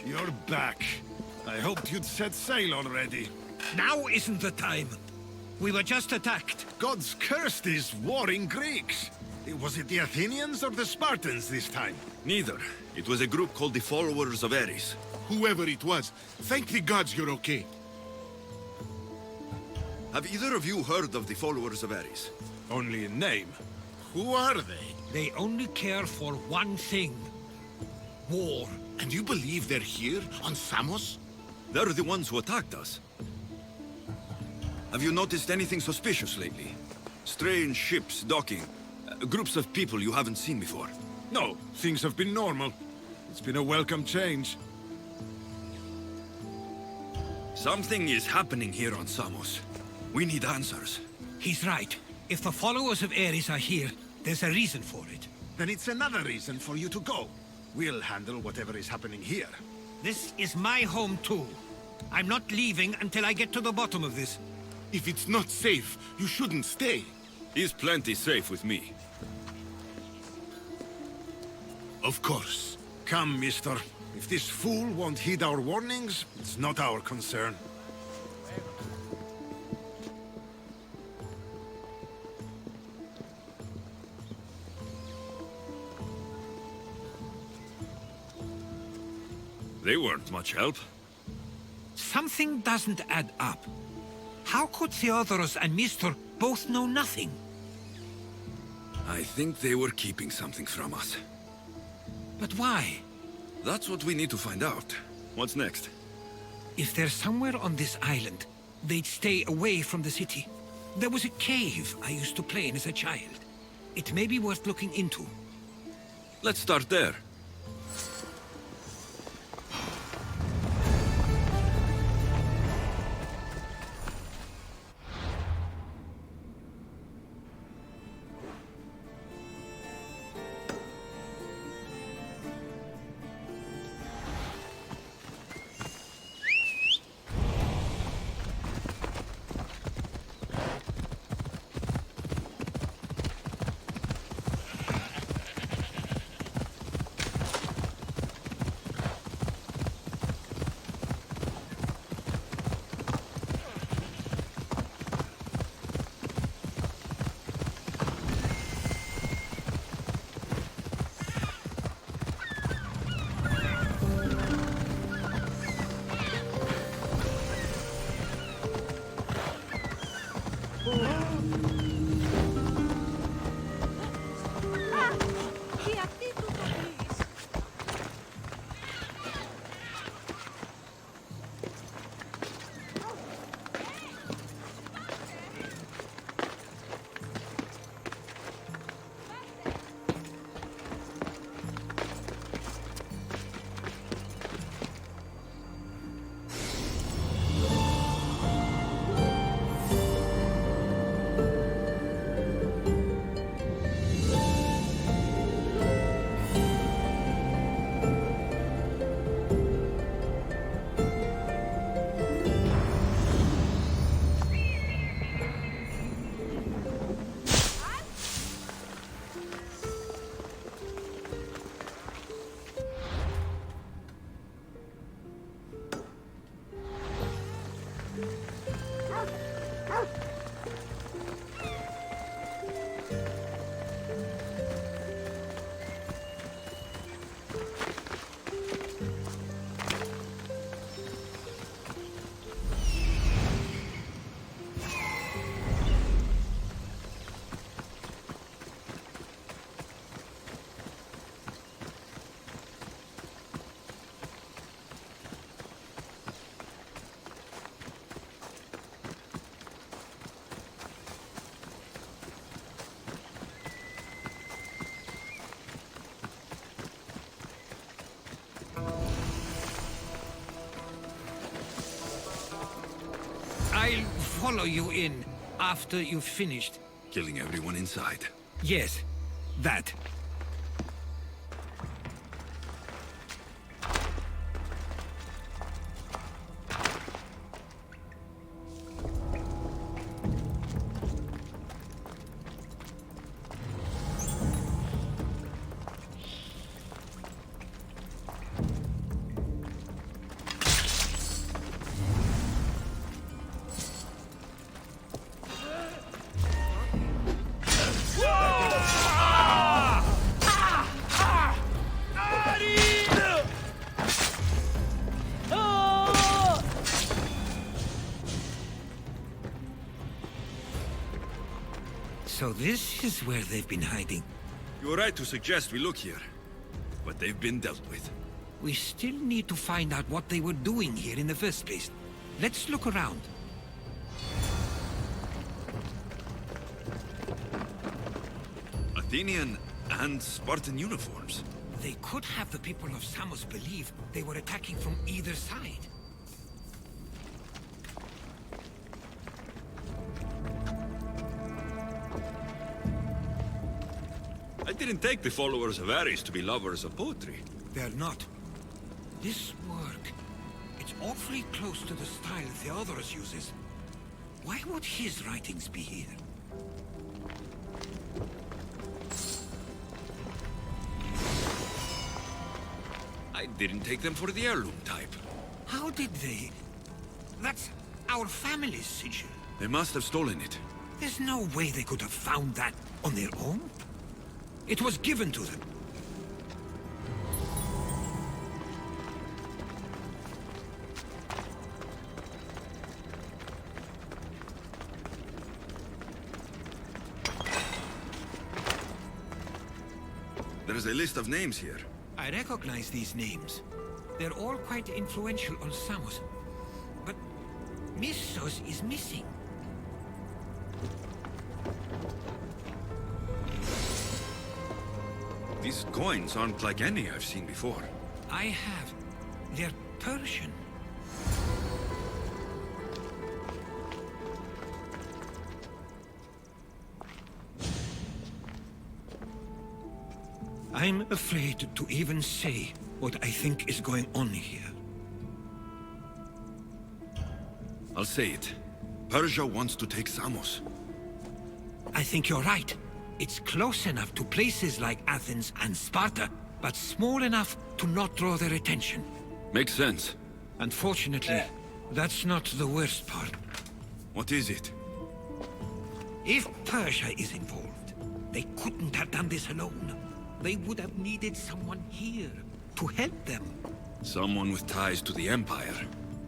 You're back. I hoped you'd set sail already. Now isn't the time. We were just attacked. God's cursed these warring Greeks. Was it the Athenians or the Spartans this time? Neither. It was a group called the Followers of Ares. Whoever it was, thank the gods you're okay. Have either of you heard of the Followers of Ares? Only in name. Who are they? They only care for one thing. War. And you believe they're here, on Samos? They're the ones who attacked us. Have you noticed anything suspicious lately? Strange ships docking. Groups of people you haven't seen before. No, things have been normal. It's been a welcome change. Something is happening here on Samos. We need answers. He's right. If the followers of Ares are here, there's a reason for it. Then it's another reason for you to go. We'll handle whatever is happening here. This is my home too. I'm not leaving until I get to the bottom of this. If it's not safe, you shouldn't stay. He's plenty safe with me. Of course. Come, mister. If this fool won't heed our warnings, it's not our concern. They weren't much help. Something doesn't add up. How could Theodorus and Mr. both know nothing? I think they were keeping something from us. But why? That's what we need to find out. What's next? If they're somewhere on this island, they'd stay away from the city. There was a cave I used to play in as a child. It may be worth looking into. Let's start there. Τι αυτή του το πεις. I'll follow you in after you've finished. Killing everyone inside. Yes, that. So this is where they've been hiding. You were right to suggest we look here. But they've been dealt with. We still need to find out what they were doing here in the first place. Let's look around. Athenian and Spartan uniforms. They could have the people of Samos believe they were attacking from either side. I didn't take the followers of Ares to be lovers of poetry. They're not. This work, it's awfully close to the style Theodorus uses. Why would his writings be here? I didn't take them for the heirloom type. How did they? That's our family's sigil. They must have stolen it. There's no way they could have found that on their own. It was given to them. There's a list of names here. I recognize these names. They're all quite influential on Samos. Missos is missing. These coins aren't like any I've seen before. I have. They're Persian. I'm afraid to even say what I think is going on here. I'll say it. Persia wants to take Samos. I think you're right. It's close enough to places like Athens and Sparta, but small enough to not draw their attention. Makes sense. Unfortunately, that's not the worst part. What is it? If Persia is involved, they couldn't have done this alone. They would have needed someone here to help them. Someone with ties to the Empire.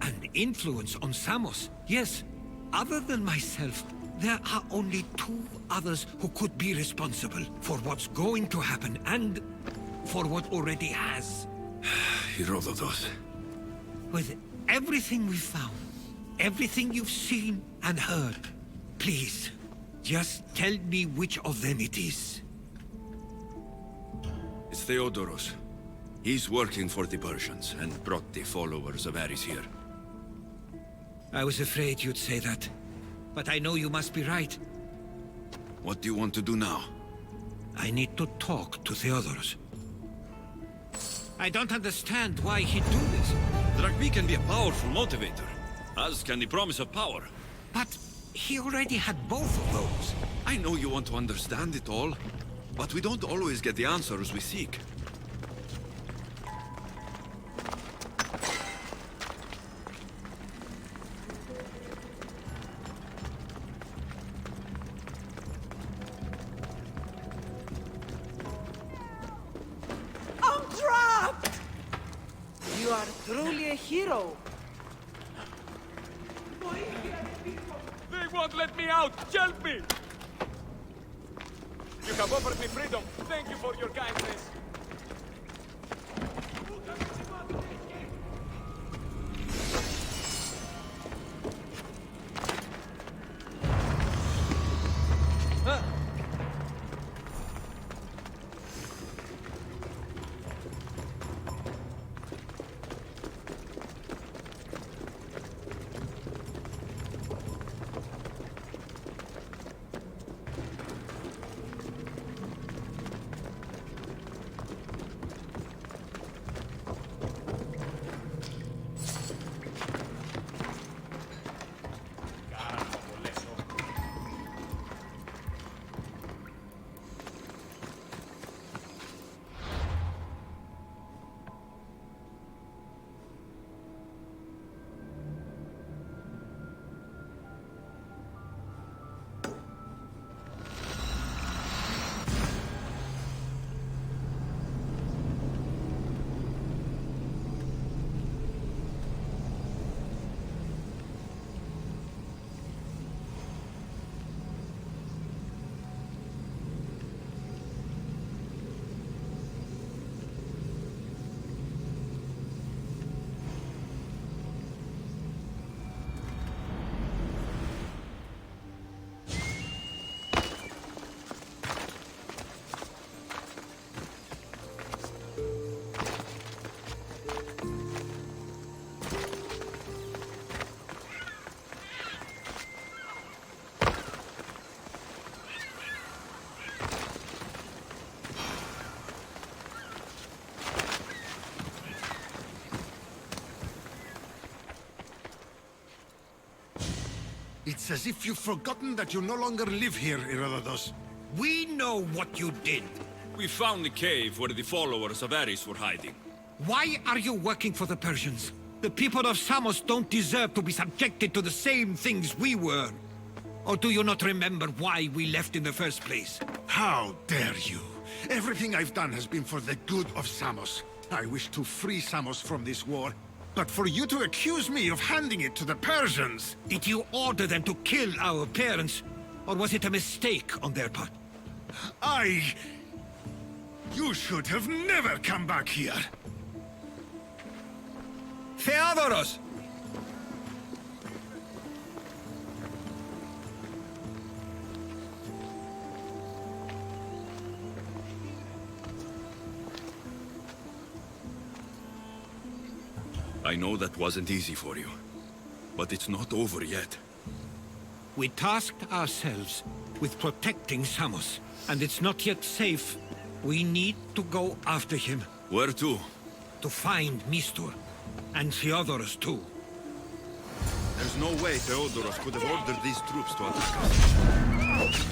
And influence on Samos. Yes, other than myself, there are only two others who could be responsible for what's going to happen and for what already has. Herodotus. With everything we've found, everything you've seen and heard, please, just tell me which of them it is. It's Theodoros. He's working for the Persians and brought the followers of Ares here. I was afraid you'd say that. But I know you must be right. What do you want to do now? I need to talk to Theodoros. I don't understand why he'd do this. Drachmi can be a powerful motivator, as can the promise of power. But he already had both of those. I know you want to understand it all, but we don't always get the answers we seek. I'm trapped! You are truly a hero. They won't let me out! Help me! You have offered me freedom. Thank you for your kindness. It's as if you've forgotten that you no longer live here, Herodotus. We know what you did. We found the cave where the followers of Ares were hiding. Why are you working for the Persians? The people of Samos don't deserve to be subjected to the same things we were. Or do you not remember why we left in the first place? How dare you? Everything I've done has been for the good of Samos. I wish to free Samos from this war. But for you to accuse me of handing it to the Persians... Did you order them to kill our parents? Or was it a mistake on their part? You should have never come back here. Theodoros! I know that wasn't easy for you, but it's not over yet. We tasked ourselves with protecting Samos, and it's not yet safe. We need to go after him. Where to? To find Mistur, and Theodorus too. There's no way Theodorus could have ordered these troops to attack us.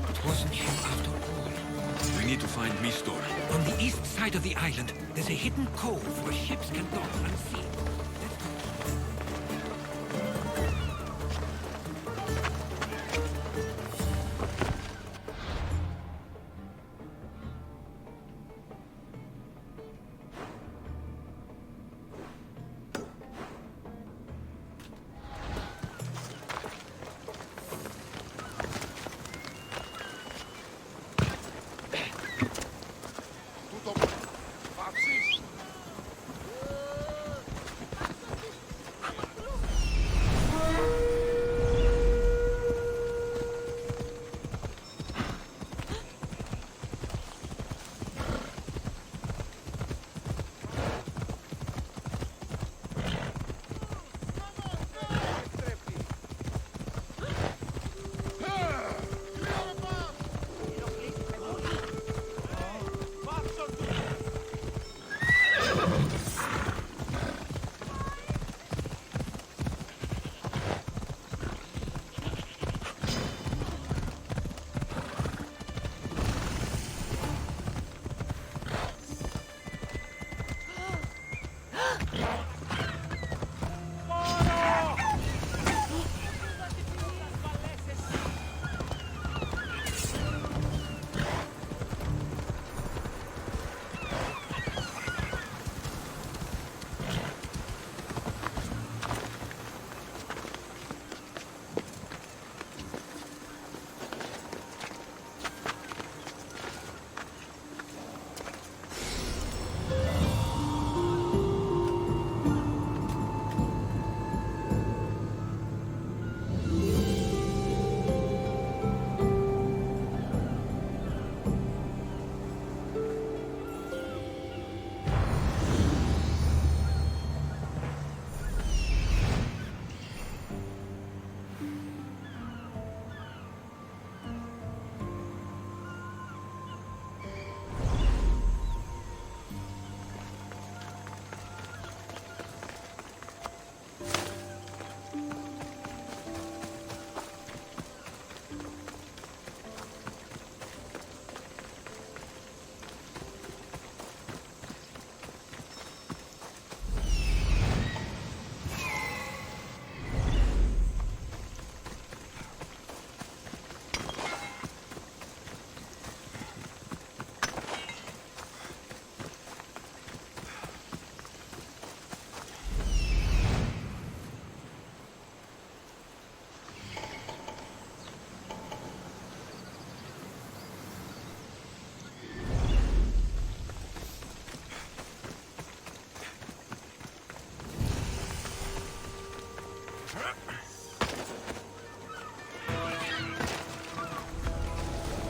It wasn't him after all. We need to find Mistor. On the east side of the island, there's a hidden cove where ships can dock unseen.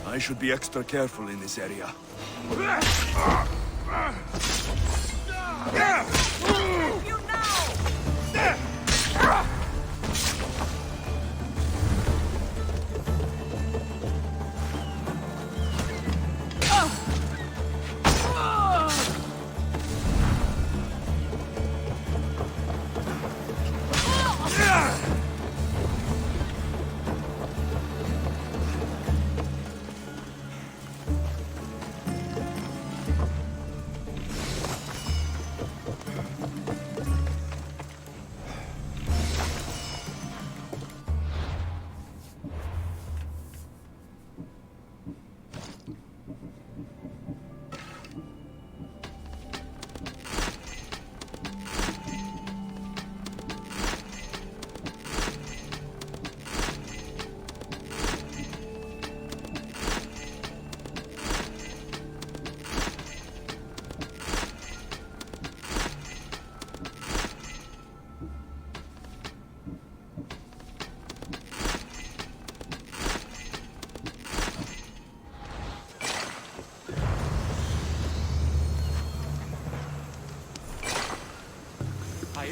I should be extra careful in this area.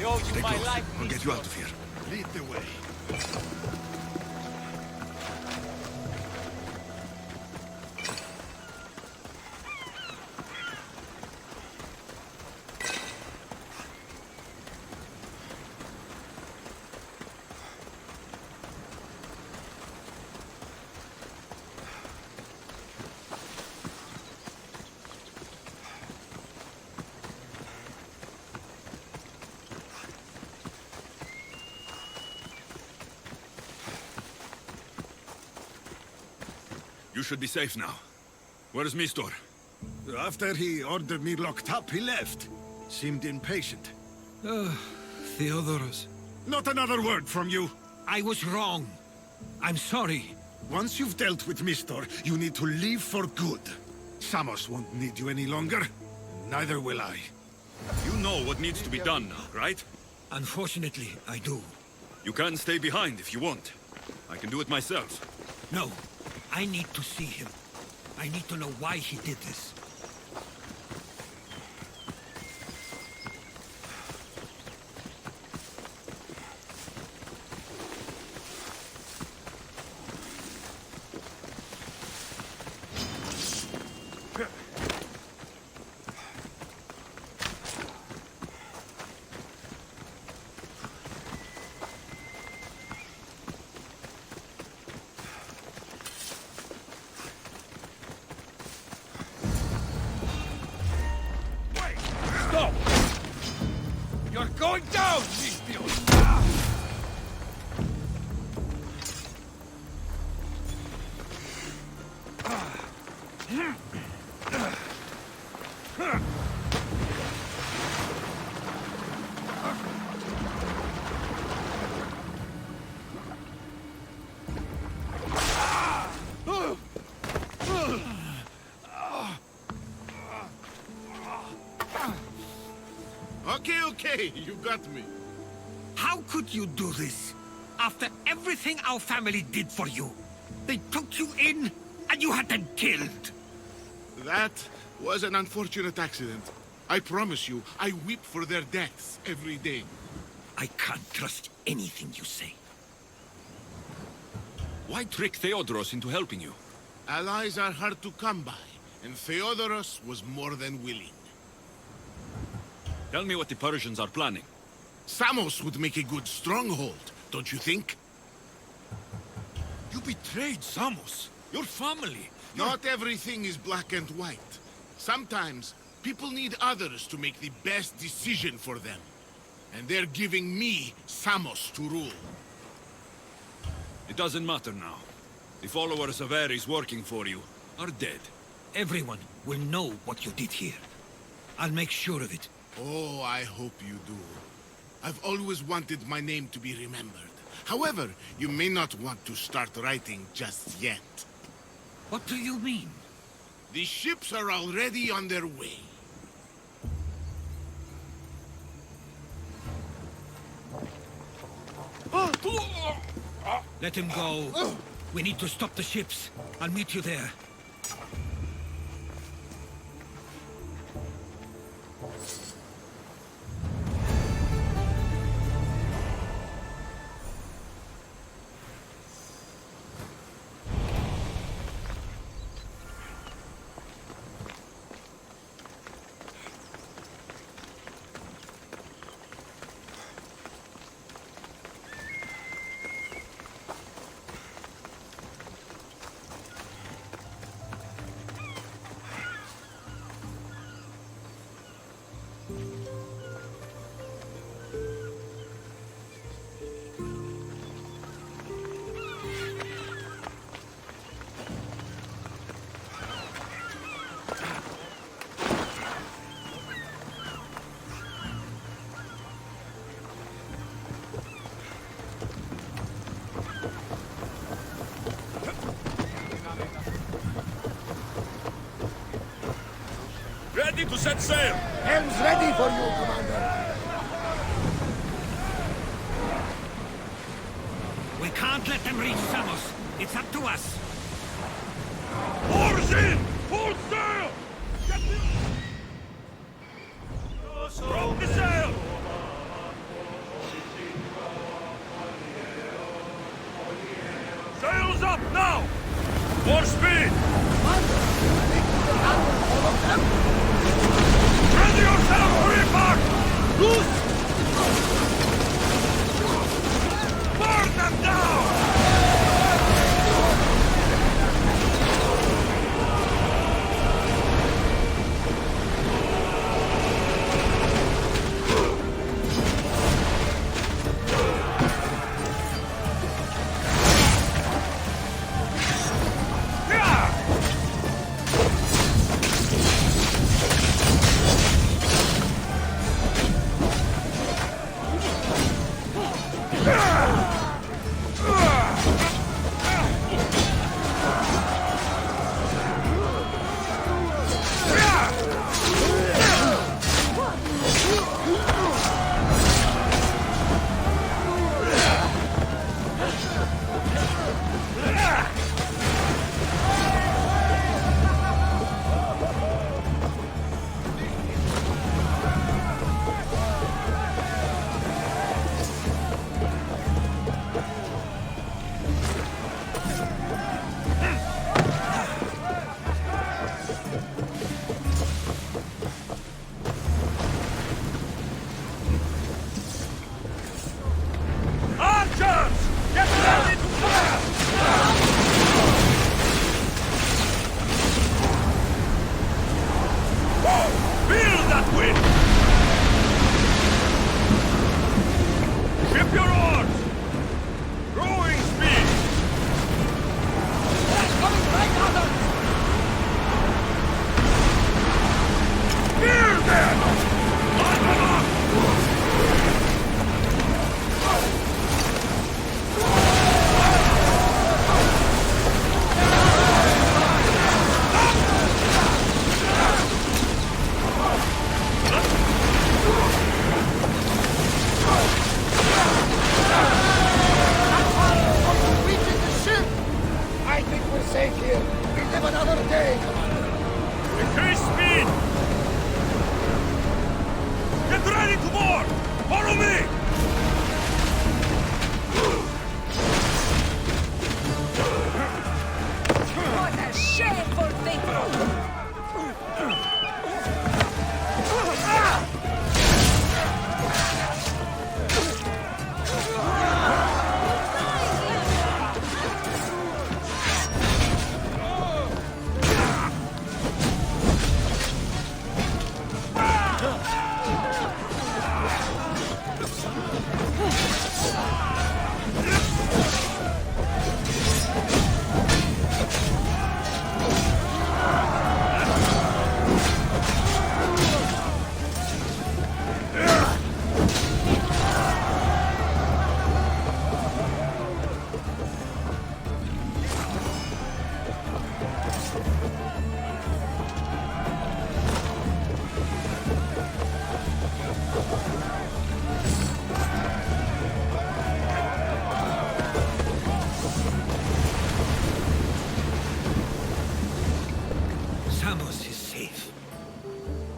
I owe you Stay my close. life. I'll get you out of here. Lead the way. You should be safe now. Where is Mistor? After he ordered me locked up, he left. Seemed impatient. Theodorus. Not another word from you. I was wrong. I'm sorry. Once you've dealt with Mistor, you need to leave for good. Samos won't need you any longer. Neither will I. You know what needs to be done now, right? Unfortunately, I do. You can stay behind if you want. I can do it myself. No, I need to see him. I need to know why he did this. Stop! You're going down, Zinfios! Okay, you got me. How could you do this? After everything our family did for you. They took you in, and you had them killed. That was an unfortunate accident. I promise you, I weep for their deaths every day. I can't trust anything you say. Why trick Theodoros into helping you? Allies are hard to come by, and Theodoros was more than willing. Tell me what the Persians are planning. Samos would make a good stronghold, don't you think? You betrayed Samos, your family. Not everything is black and white. Sometimes, people need others to make the best decision for them. And they're giving me Samos to rule. It doesn't matter now. The followers of Ares working for you are dead. Everyone will know what you did here. I'll make sure of it. Oh, I hope you do. I've always wanted my name to be remembered. However, you may not want to start writing just yet. What do you mean? The ships are already on their way. Let him go. We need to stop the ships. I'll meet you there. Ready to set sail! Helm's ready for you, Commander. We can't let them reach Samos. It's up to us. Oars in! Full sail! Drop the sail! Follow me! What a shameful thing! Samos is safe.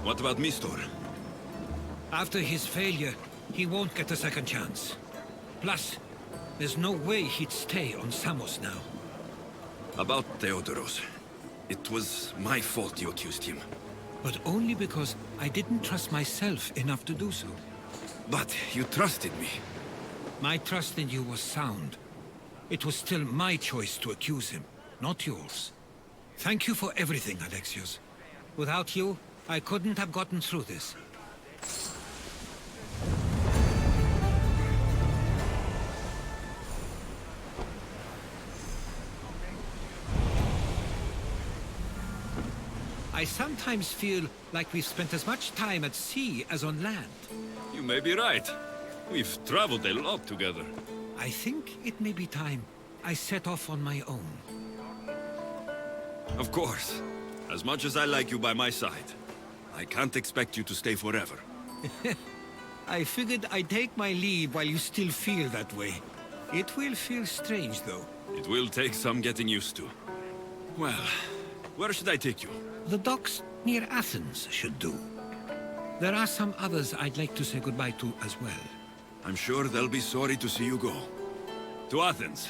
What about Mistor? After his failure, he won't get a second chance. Plus, there's no way he'd stay on Samos now. About Theodoros. It was my fault you accused him. But only because I didn't trust myself enough to do so. But you trusted me. My trust in you was sound. It was still my choice to accuse him, not yours. Thank you for everything, Alexios. Without you, I couldn't have gotten through this. I sometimes feel like we've spent as much time at sea as on land. You may be right. We've traveled a lot together. I think it may be time I set off on my own. Of course. As much as I like you by my side, I can't expect you to stay forever. I figured I'd take my leave while you still feel that way. It will feel strange, though. It will take some getting used to. Well, where should I take you? The docks near Athens should do. There are some others I'd like to say goodbye to as well. I'm sure they'll be sorry to see you go. To Athens.